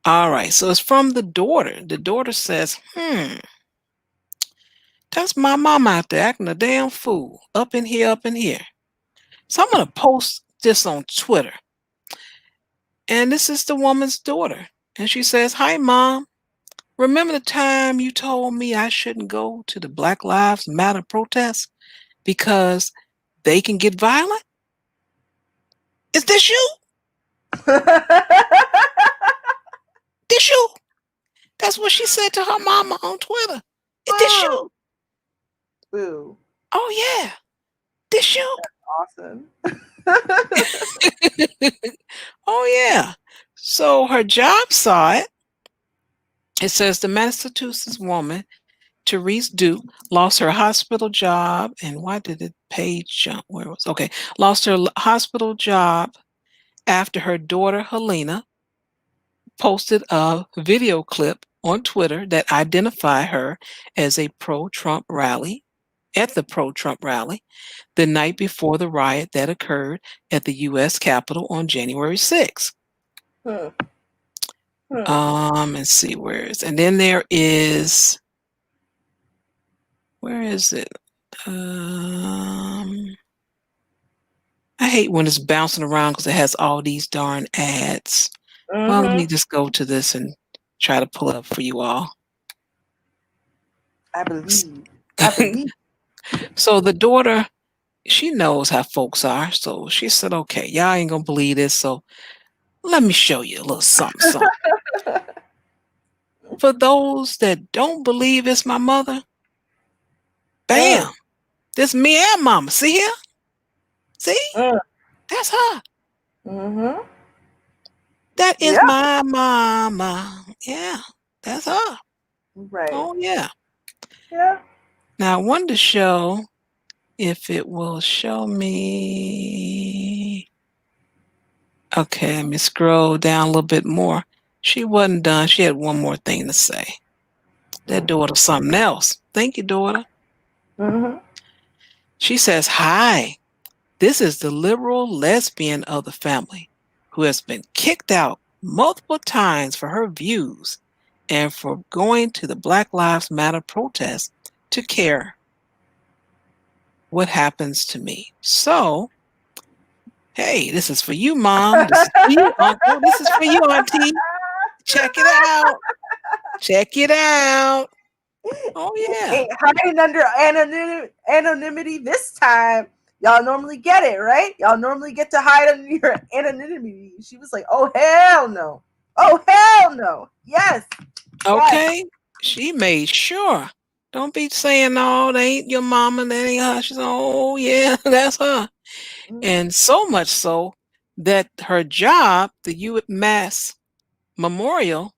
All right, so it's from the daughter. The daughter says, that's my mom out there acting a damn fool. Up in here, up in here. So I'm going to post this on Twitter. And this is the woman's daughter. And she says, hi, Mom. Remember the time you told me I shouldn't go to the Black Lives Matter protest because they can get violent? Is this you? This you? That's what she said to her mama on Twitter. Is this you? Boo. Oh, yeah. This you? Awesome. Oh, yeah. So her job saw it. It says the Massachusetts woman, Therese Duke, lost her hospital job. And why did the page jump? Where was okay? Lost her hospital job after her daughter Helena posted a video clip on Twitter that identified her as a pro-Trump rally at the pro-Trump rally the night before the riot that occurred at the U.S. Capitol on January 6th. And see and then there is, where is it? I hate when it's bouncing around because it has all these darn ads. Well, let me just go to this and try to pull it up for you all. I believe. So the daughter, she knows how folks are. So she said, okay, y'all ain't going to believe this. So let me show you a little something. For those that don't believe it's my mother, bam, this me and mama. See here? See? That's her. Mm-hmm. That is my mama. Yeah, that's her. Right. Oh, yeah. Yeah. Now, I wanted to show if it will show me. Okay, let me scroll down a little bit more. She wasn't done. She had one more thing to say. That daughter something else. Thank you, daughter. Mm-hmm. She says, hi, this is the liberal lesbian of the family who has been kicked out multiple times for her views and for going to the Black Lives Matter protest to care what happens to me. So, hey, this is for you, Mom. This is for you, Uncle. This is for you, Auntie. Check it out. Check it out. Oh, yeah. Ain't hiding under anonymity this time. Y'all normally get it, right? Y'all normally get to hide under your anonymity. She was like, oh, hell no. Oh, hell no. Yes. Okay. Yes. She made sure. Don't be saying, no, that ain't your mama, that ain't her. She's, oh, yeah, that's her. Mm-hmm. And so much so that her job, the UMass Memorial,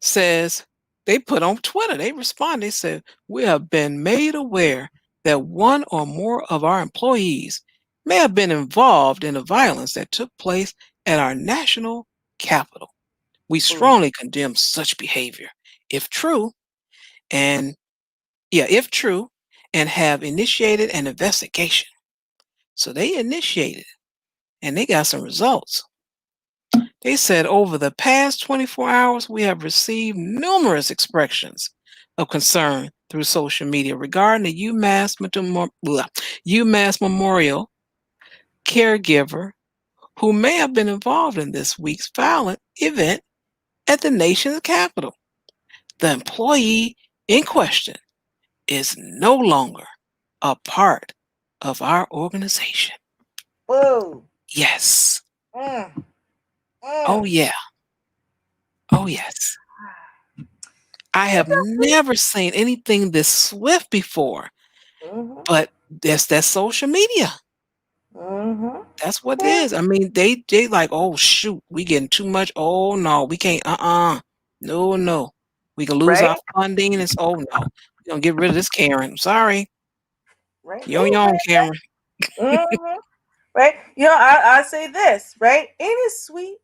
says, they put on Twitter, they respond, they said, we have been made aware that one or more of our employees may have been involved in the violence that took place at our national capital. We strongly condemn such behavior, if true, and have initiated an investigation. So they initiated it. and they got some results. They said over the past 24 hours, we have received numerous expressions of concern through social media regarding the UMass Memorial caregiver who may have been involved in this week's violent event at the nation's capital. The employee in question is no longer a part of our organization. Whoa. Yes. Mm. Oh, Mm. yeah. Oh, yes. I have never seen anything this swift before, Mm-hmm. but that's social media. Mm-hmm. That's what it is. I mean, they like, oh shoot, we getting too much. Oh no, we can't. No. We can lose our Right? funding. And it's oh no, we're gonna get rid of this Karen. Sorry, Right? you're on your own, Karen. Mm-hmm. Right? I say this, right? Ain't it sweet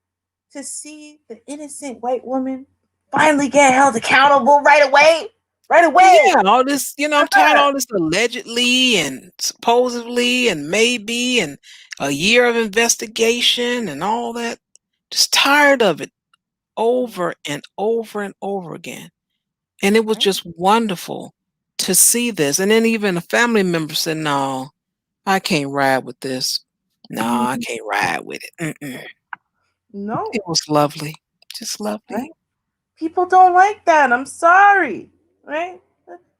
to see the innocent white woman finally get held accountable right away? Right away. Yeah, all this, I'm tired of all this allegedly and supposedly and maybe and a year of investigation and all that. Just tired of it over and over and over again. And it was Right? just wonderful to see this. And then even a family member said, no, I can't ride with this. No, I Mhm. can't ride with it. Mm-mm. No. It was lovely. Just Right? lovely. People don't like that. I'm sorry. Right?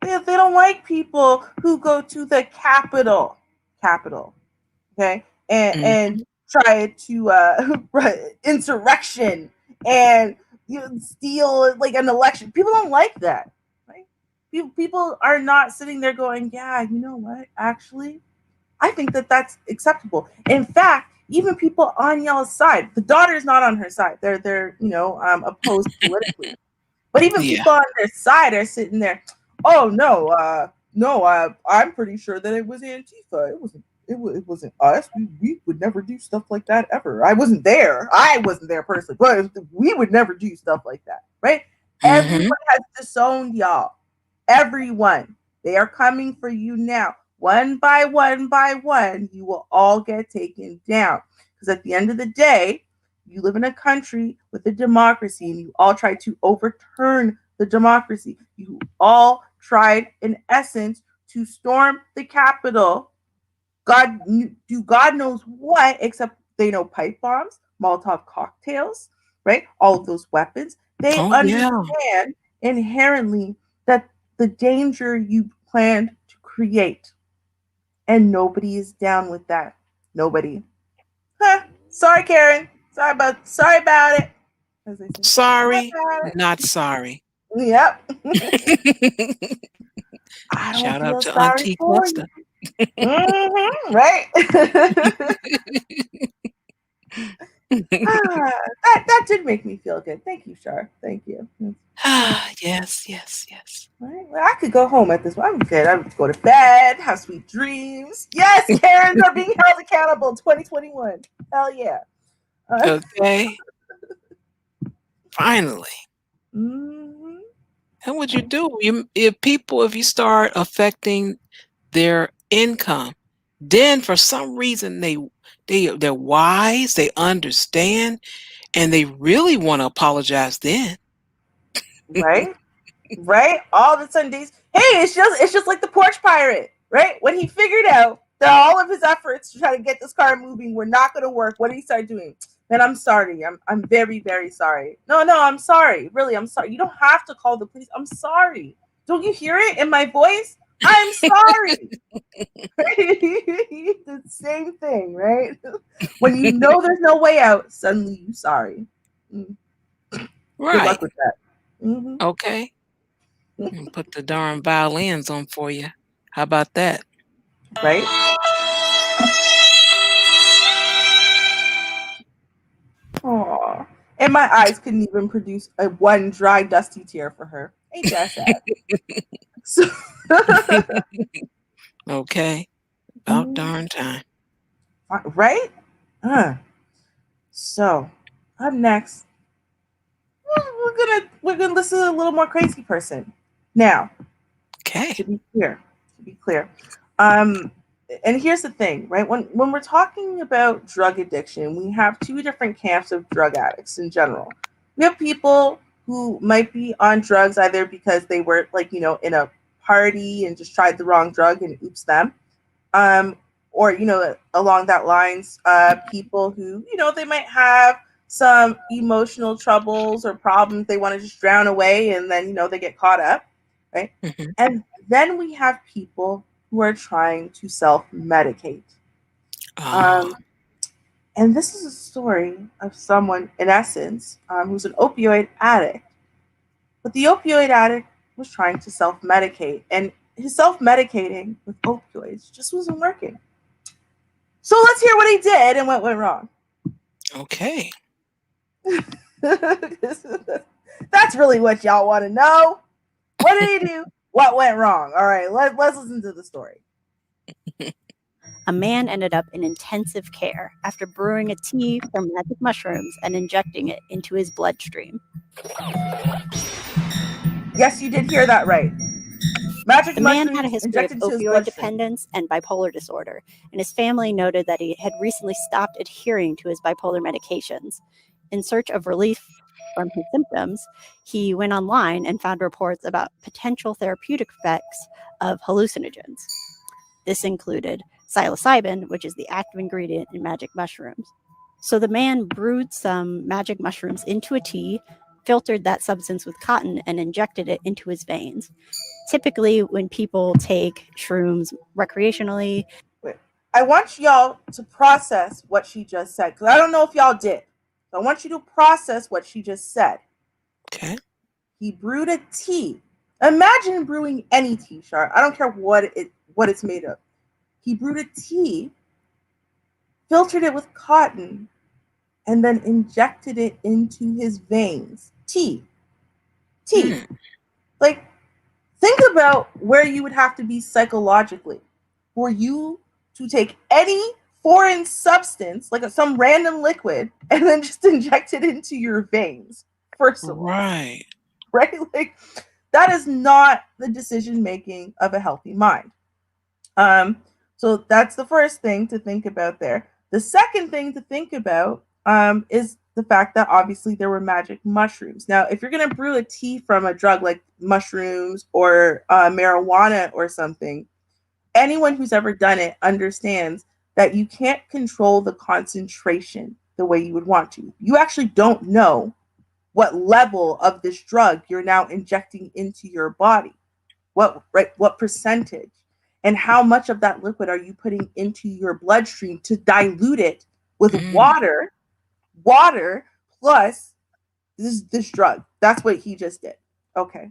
They don't like people who go to the capital, okay, and Mhm. try to insurrection and steal like an election. People don't like that, right? People are not sitting there going, yeah, you know what? Actually, I think that that's acceptable. In fact, even people on y'all's side, the daughter is not on her side. They're opposed politically. But even Yeah. people on their side are sitting there. Oh no, no, I'm pretty sure that it was Antifa. It wasn't. It wasn't us. We would never do stuff like that ever. I wasn't there. I wasn't there personally, but we would never do stuff like that, right? Everyone Hmm. has disowned y'all. Everyone. They are coming for you now. One by one by one, you will all get taken down. Because at the end of the day, you live in a country with a democracy and you all try to overturn the democracy. You all tried, in essence, to storm the Capitol. God knows what, except they know pipe bombs, Molotov cocktails, right? All of those weapons. They Oh, yeah. understand inherently that the danger you planned to create, and nobody is down with that. Nobody. Huh. Sorry, Karen. Sorry about it. As they say. Sorry Sorry, about not sorry. it. Yep. I don't Shout out feel to sorry Auntie for you. Cluster. Right? that did make me feel good. Thank you, Shar. Thank you. Right. Yes. Right. Well, I could go home at this one. I'm good. I would go to bed, have sweet dreams. Yes, Karens are being held accountable. 2021. Hell yeah. Okay. Finally. Mhm. And what you do, if you start affecting their income, then for some reason they're wise, they understand, and they really want to apologize then. Right? Right? All of a sudden, these hey, it's just like the porch pirate, right? When he figured out that all of his efforts to try to get this car moving were not going to work, what did he start doing? Man, I'm sorry. I'm very very sorry. No, I'm sorry. Really, I'm sorry. You don't have to call the police. I'm sorry. Don't you hear it in my voice? I'm sorry. The same thing, right? When you know there's no way out, suddenly you sorry. Mm, Good Right. luck with that. Hmm. Okay. And put the darn violins on for you. How about that? Right? Aw. And my eyes couldn't even produce a one dry, dusty tear for her. Ain't that sad? So, Okay. About darn time. right? So, up next, we're gonna listen to a little more crazy person. Now, Okay. to be clear, um, and here's the thing, right? When we're talking about drug addiction, we have two different camps of drug addicts in general. We have people who might be on drugs either because they were like, in a party and just tried the wrong drug and oops them. Um, or, along that lines, people who, they might have some emotional troubles or problems they want to just drown away and then, they get caught up, right? Mhm. And then we have people who are trying to self-medicate. Ah, Um, and this is a story of someone, in essence, who's an opioid addict. But the opioid addict was trying to self-medicate, and his self-medicating with opioids just wasn't working. So let's hear what he did and what went wrong. okay. That's really what y'all want to know. What did he do? What went wrong? All right, let's listen to the story. A man ended up in intensive care after brewing a tea from magic mushrooms and injecting it into his bloodstream. Yes, you did hear that right. Magic The man had a mushrooms history of injected into his opioid bloodstream. dependence and bipolar disorder, and his family noted that he had recently stopped adhering to his bipolar medications. In search of relief from his symptoms, he went online and found reports about potential therapeutic effects of hallucinogens. This included psilocybin, which is the active ingredient in magic mushrooms. So the man brewed some magic mushrooms into a tea, filtered that substance with cotton, and injected it into his veins. Typically, when people take shrooms recreationally, I want y'all to process what she just said because I don't know if y'all did. So I want you to process what she just said. Okay. He brewed a tea. Imagine brewing any tea, Char. I don't care what it's made of. He brewed a tea, filtered it with cotton, and then injected it into his veins. Tea. Hmm. Like, think about where you would have to be psychologically for you to take any foreign substance, like some random liquid, and then just inject it into your veins, first of all. Right. Right? Like, that is not the decision making of a healthy mind. So that's the first thing to think about there. The second thing to think about is the fact that obviously there were magic mushrooms. Now, if you're going to brew a tea from a drug like mushrooms or marijuana or something, anyone who's ever done it understands that you can't control the concentration the way you would want to. You actually don't know what level of this drug you're now injecting into your body, what percentage, and how much of that liquid are you putting into your bloodstream to dilute it with water plus this drug. That's what he just did. Okay.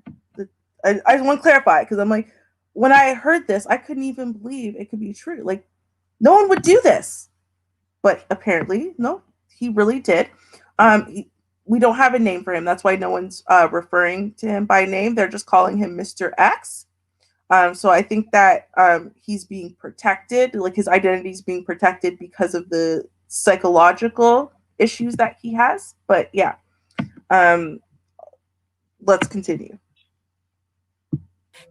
I just want to clarify because I'm like, when I heard this, I couldn't even believe it could be true. Like, no one would do this, but apparently, no, he really did. We don't have a name for him. That's why no one's referring to him by name. They're just calling him Mr. X. So I think that he's being protected, like his identity is being protected because of the psychological issues that he has. But yeah, let's continue.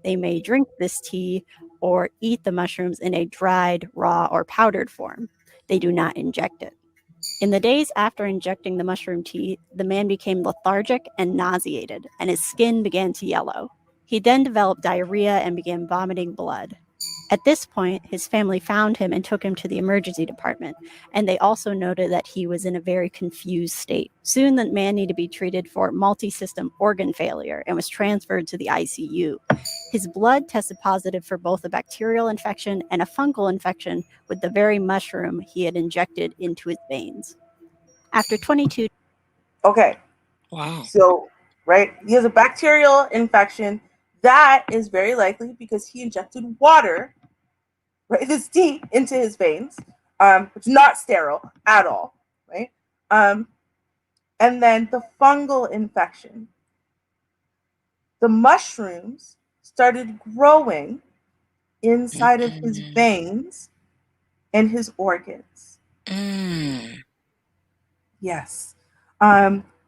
they may drink this tea or eat the mushrooms in a dried, raw, or powdered form. They do not inject it. In the days after injecting the mushroom tea, the man became lethargic and nauseated, and his skin began to yellow. He then developed diarrhea and began vomiting blood. At this point, his family found him and took him to the emergency department, and they also noted that he was in a very confused state. Soon, the man needed to be treated for multi-system organ failure and was transferred to the ICU. His blood tested positive for both a bacterial infection and a fungal infection with the very mushroom he had injected into his veins. After 22 Okay. Wow. So, right, he has a bacterial infection. That is very likely because he injected water, right, this tea into his veins, which is not sterile at all, right? And then the fungal infection. The mushrooms started growing inside of his veins and his organs. Yes.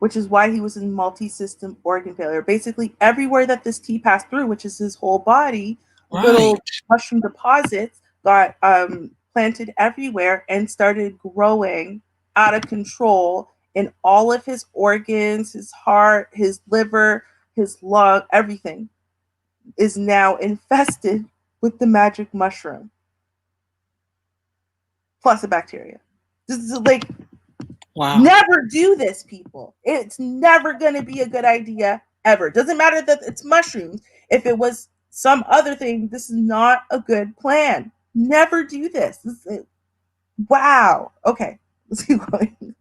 Which is why he was in multi-system organ failure. Basically, everywhere that this tea passed through, which is his whole body, little Right. mushroom deposits got planted everywhere and started growing out of control in all of his organs, his heart, his liver, his lung, everything is now infested with the magic mushroom plus a bacteria. This is like, Wow. never do this, people. It's never going to be a good idea ever. Doesn't matter that it's mushrooms. If it was some other thing, this is not a good plan. Never do this. Wow. Okay, let's keep going.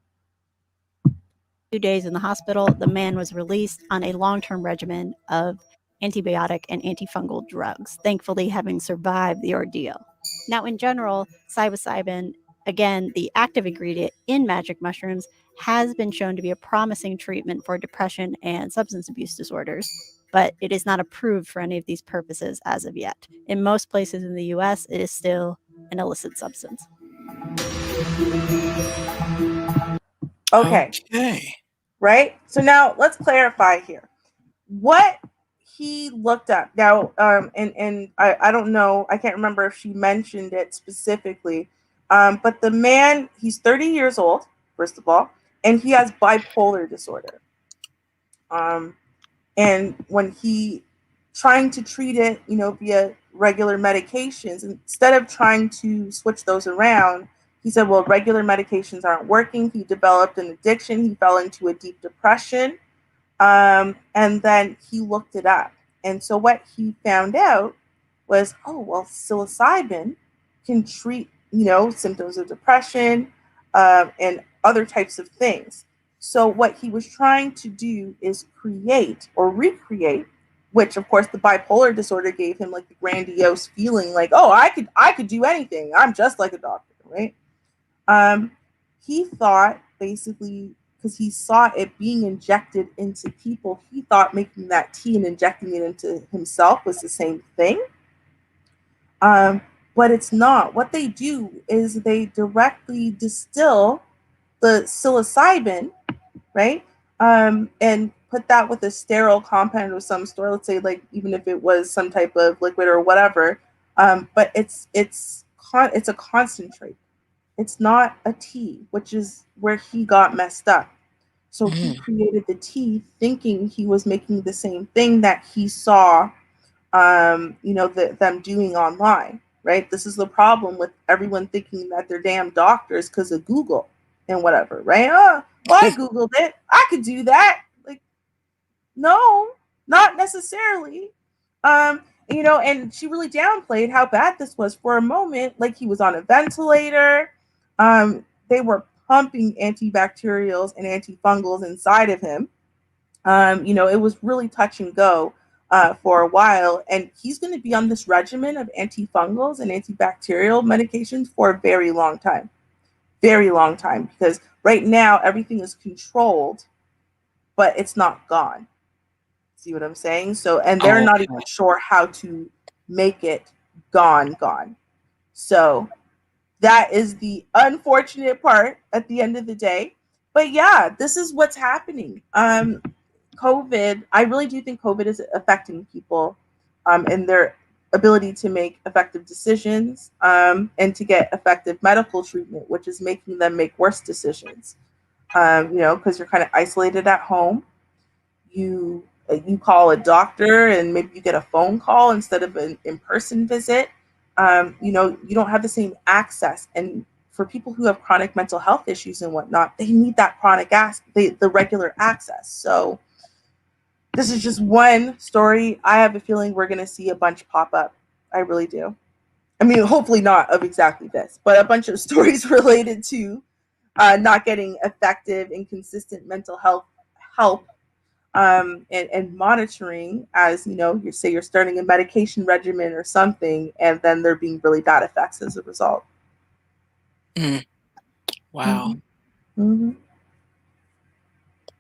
2 days in the hospital, the man was released on a long-term regimen of antibiotic and antifungal drugs, thankfully having survived the ordeal. Now, in general, psilocybin, again, the active ingredient in magic mushrooms, has been shown to be a promising treatment for depression and substance abuse disorders, but it is not approved for any of these purposes as of yet. In most places in the US, it is still an illicit substance. Okay. Right? So now let's clarify here. What he looked up now, and I don't know, I can't remember if she mentioned it specifically, but the man, he's 30 years old, first of all, and he has bipolar disorder. And when he trying to treat it, via regular medications, instead of trying to switch those around, he said, well, regular medications aren't working. He developed an addiction. He fell into a deep depression. And then he looked it up. And so what he found out was, oh, well, psilocybin can treat, symptoms of depression and other types of things. So what he was trying to do is create or recreate, which of course the bipolar disorder gave him like the grandiose feeling like, oh, I could do anything. I'm just like a doctor, right? He thought basically, because he saw it being injected into people, he thought making that tea and injecting it into himself was the same thing. But it's not. What they do is they directly distill the psilocybin, right? And put that with a sterile compound of some sort, let's say like even if it was some type of liquid or whatever. But it's a concentrate. It's not a tea, which is where he got messed up. So he created the tea thinking he was making the same thing that he saw, them doing online, right? This is the problem with everyone thinking that they're damn doctors because of Google and whatever, right? Oh, well, I Googled it. I could do that. Like, no, not necessarily. And she really downplayed how bad this was for a moment. Like he was on a ventilator. They were pumping antibacterials and antifungals inside of him. It was really touch and go for a while. And he's going to be on this regimen of antifungals and antibacterial medications for a very long time. Very long time. Because right now, everything is controlled, but it's not gone. See what I'm saying? So, and they're not even sure how to make it gone. So that is the unfortunate part at the end of the day. But yeah, this is what's happening. COVID, I really do think COVID is affecting people and their ability to make effective decisions and to get effective medical treatment, which is making them make worse decisions. Because you're kind of isolated at home. You call a doctor and maybe you get a phone call instead of an in-person visit. You don't have the same access. And for people who have chronic mental health issues and whatnot, they need that the regular access. So this is just one story. I have a feeling we're going to see a bunch pop up. I really do. I mean, hopefully not of exactly this, but a bunch of stories related to not getting effective and consistent mental health help and monitoring as, you're starting a medication regimen or something, and then there being really bad effects as a result. Wow. Mm-hmm.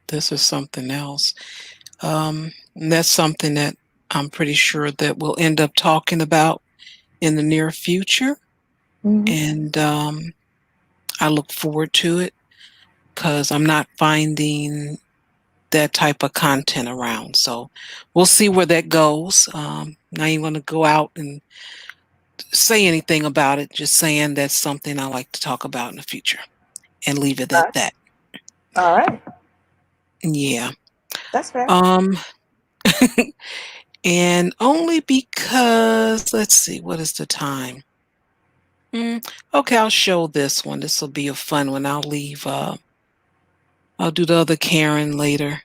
This is something else. And that's something that I'm pretty sure that we'll end up talking about in the near future. And I look forward to it because I'm not finding that type of content around. So we'll see where that goes. I ain't going to go out and say anything about it, just saying that's something I like to talk about in the future and leave it at that. All right. Yeah. That's fair. And only because, let's see, what is the time? Okay, I'll show this one. This will be a fun one. I'll do the other Karen later.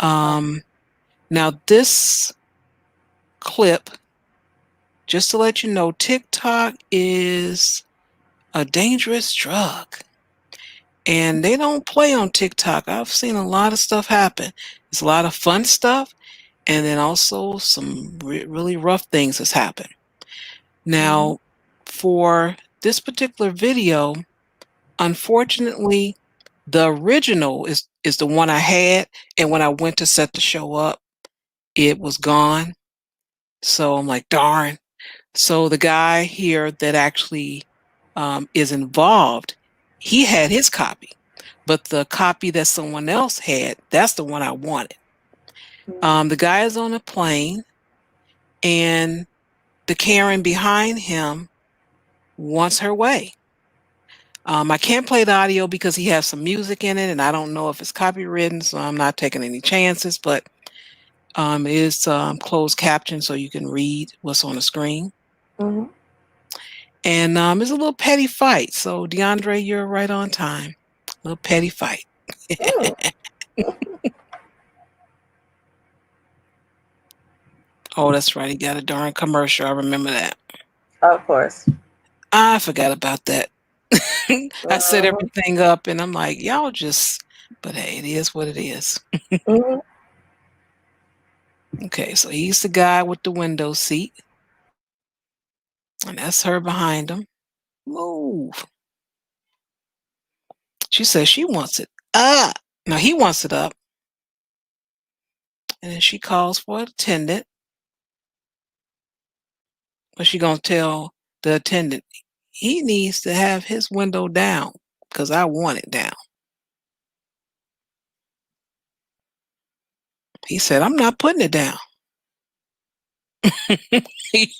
Now this clip, just to let you know, TikTok is a dangerous drug. And they don't play on TikTok. I've seen a lot of stuff happen. It's a lot of fun stuff, and then also some really rough things has happened. Now, for this particular video, unfortunately, the original is the one I had, and when I went to set the show up, it was gone. So I'm like, darn. So the guy here that actually is involved, he had his copy, but the copy that someone else had, that's the one I wanted. The guy is on a plane, and the Karen behind him wants her way. I can't play the audio because he has some music in it, and I don't know if it's copywritten, so I'm not taking any chances, but it is closed caption, so you can read what's on the screen. And it's a little petty fight. So, DeAndre, you're right on time. A little petty fight. Oh, that's right. He got a darn commercial. I remember that. Of course. I forgot about that. I set everything up, and I'm like, y'all just, but hey, it is what it is. Okay, so he's the guy with the window seat. And that's her behind him. Move. She says she wants it up. No, he wants it up. And then she calls for an attendant. But she gonna tell the attendant, he needs to have his window down because I want it down. He said, I'm not putting it down.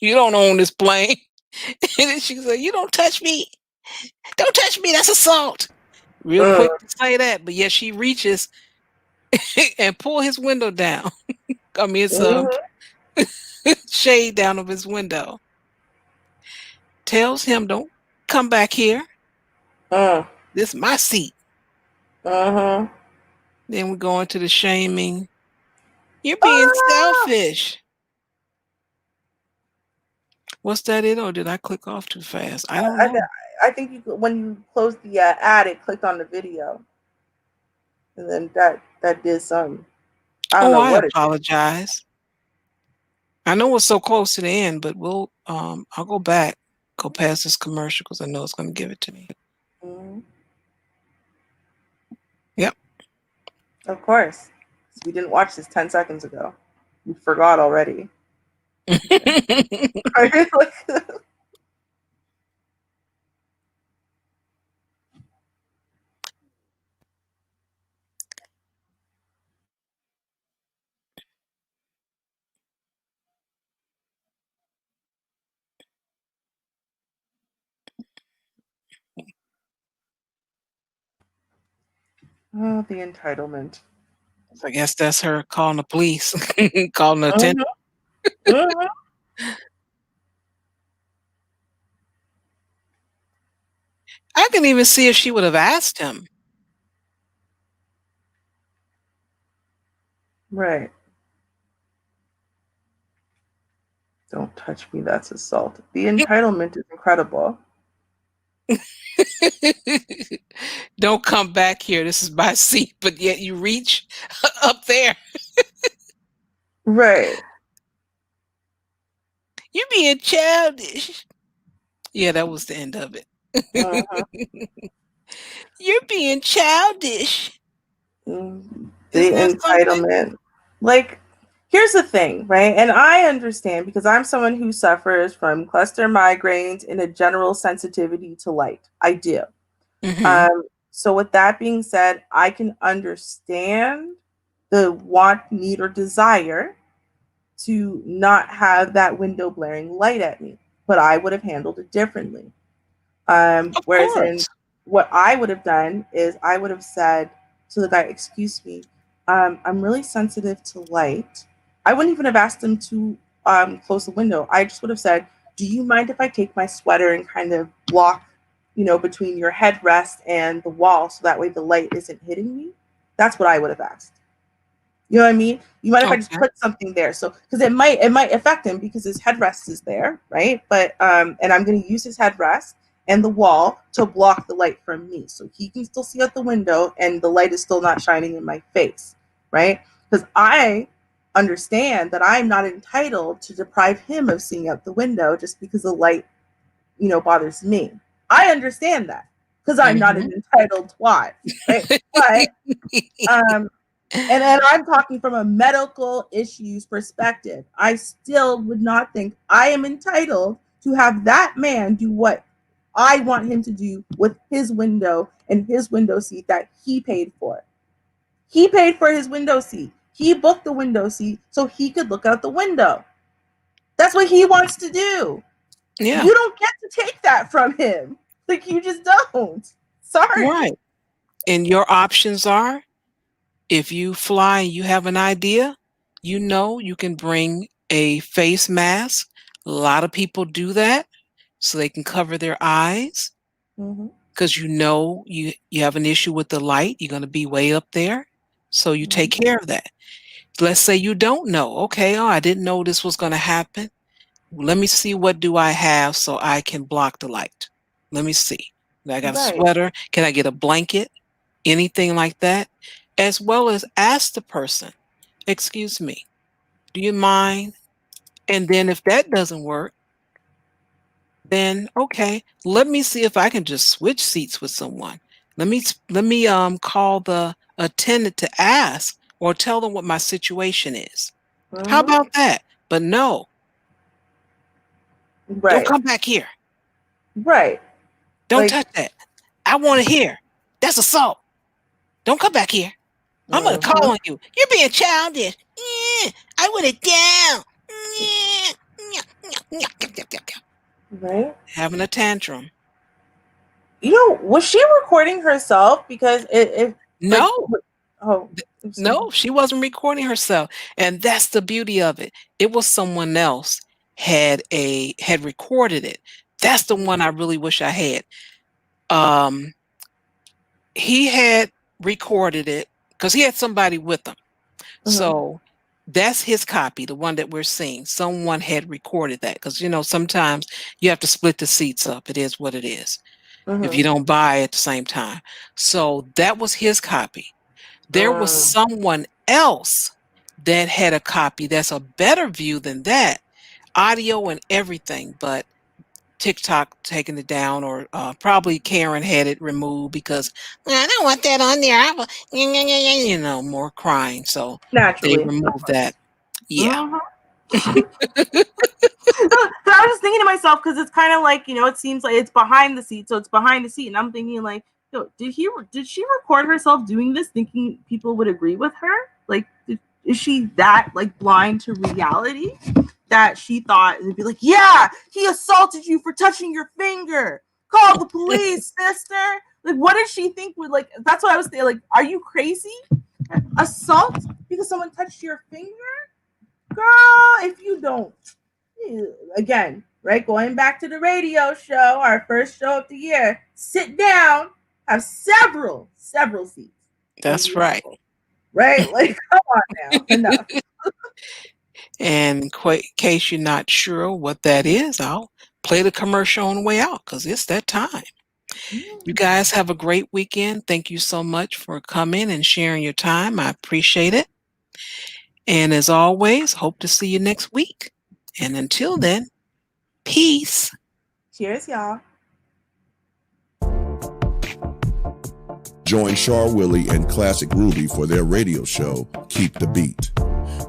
You don't own this plane. And then she said, you don't touch me. Don't touch me. That's assault. Real quick to say that, but yet she reaches and pull his window down. I mean, it's a shade down of his window. Tells him, don't come back here. This is my seat. Then we go into the shaming. You're being selfish. What's that it, or did I click off too fast? I don't know. I think when you closed the ad, it clicked on the video, and then that did something. I don't know what it apologize. I know it's so close to the end, but we'll I'll go back, go past this commercial because I know it's going to give it to me. Yep. Of course. We didn't watch this 10 seconds ago. We forgot already. Oh, the entitlement. I guess that's her calling the police, calling the attendant. I can even see if she would have asked him. Right. Don't touch me, that's assault. The entitlement is incredible. Don't come back here. This is my seat, but yet you reach up there. Right. You're being childish. Yeah, that was the end of it. You're being childish. The entitlement. Like, here's the thing, right? And I understand because I'm someone who suffers from cluster migraines and a general sensitivity to light. I do. So with that being said, I can understand the want, need, or desire to not have that window blaring light at me. but I would have handled it differently. Of Whereas in course. what I would have done is I would have said to the guy, "Excuse me, I'm really sensitive to light." I wouldn't even have asked him to close the window. I just would have said, "Do you mind if I take my sweater and kind of block, between your headrest and the wall, so that way the light isn't hitting me?" That's what I would have asked. You know what I mean? You mind if I just Okay. put something there? So because it might affect him because his headrest is there, right? But and I'm going to use his headrest and the wall to block the light from me, so he can still see out the window and the light is still not shining in my face, right? Because I understand that I'm not entitled to deprive him of seeing out the window just because the light, bothers me. I understand that because I'm not an Hmm. entitled twat, right? But um and I'm talking from a medical issues perspective. I still would not think I am entitled to have that man do what I want him to do with his window and his window seat that he paid for. He paid for his window seat. He booked the window seat so he could look out the window. That's what he wants to do. Yeah. You don't get to take that from him. Like, you just don't. Sorry. Right. And your options are, if you fly and you have an idea, you can bring a face mask. A lot of people do that so they can cover their eyes Mm-hmm. because you have an issue with the light. You're going to be way up there. So you Mm-hmm. take care of that. Let's say you don't know. Okay, I didn't know this was going to happen. Let me see, what do I have so I can block the light. Let me see. I got a Right. sweater. Can I get a blanket? Anything like that? As well as ask the person, excuse me, do you mind? And then if that doesn't work, then okay, let me see if I can just switch seats with someone. Let me call the attendant to ask or tell them what my situation is. How Mm-hmm. about that? But no, don't Right. come back here. Right. Don't Like, touch that. I want to hear. That's assault. Don't come back here. I'm gonna mhm. call on you. You're being childish. I want it down. Right. Having a tantrum. Was she recording herself? Because it like, No, oh, th- I'm sorry. no, she wasn't recording herself, and that's the beauty of it. It was someone else had recorded it. That's the one I really wish I had. Um, he had recorded it because he had somebody with him. Mm-hmm. So that's his copy, the one that we're seeing. Someone had recorded that because, sometimes you have to split the seats up. It is what it is if you Mm-hmm. don't buy at the same time. So that was his copy. There was Mm. someone else that had a copy that's a better view than that, audio and everything, but TikTok taking it down, or probably Karen had it removed because, "Well, I don't want that on there. More crying. So they Naturally, of removed that. course. Yeah. Mm-hmm. So I was just thinking to myself, because it's kind of like, it seems like it's behind the seat, so it's behind the seat, and I'm thinking like, did she record herself doing this, thinking people would agree with her? Like, is she that like blind to reality that she thought it'd be like, yeah, he assaulted you for touching your finger. Call the police, sister. Like, what did she think would, like? That's what I was thinking. Like, are you crazy? Assault because someone touched your finger, girl? If you don't, again, right? Going back to the radio show, our first show of the year. Sit down, have several seats in That's right. vehicle, right? Like, come on now, enough. And in case you're not sure what that is, I'll play the commercial on the way out because it's that time. You guys have a great weekend. Thank you so much for coming and sharing your time. I appreciate it. And as always, hope to see you next week. And until then, peace. Cheers, y'all. Join Char Willie and Classic Ruby for their radio show, Keep the Beat.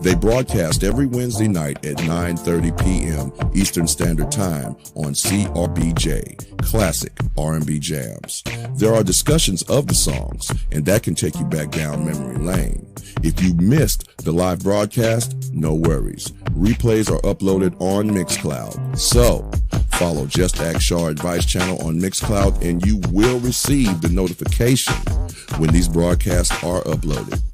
They broadcast every Wednesday night at 9:30 p.m. Eastern Standard Time on CRBJ, Classic R&B Jams. There are discussions of the songs, and that can take you back down memory lane. If you missed the live broadcast, no worries. Replays are uploaded on Mixcloud. So, Follow Just Ask Char Advice channel on Mixcloud, and you will receive the notification when these broadcasts are uploaded.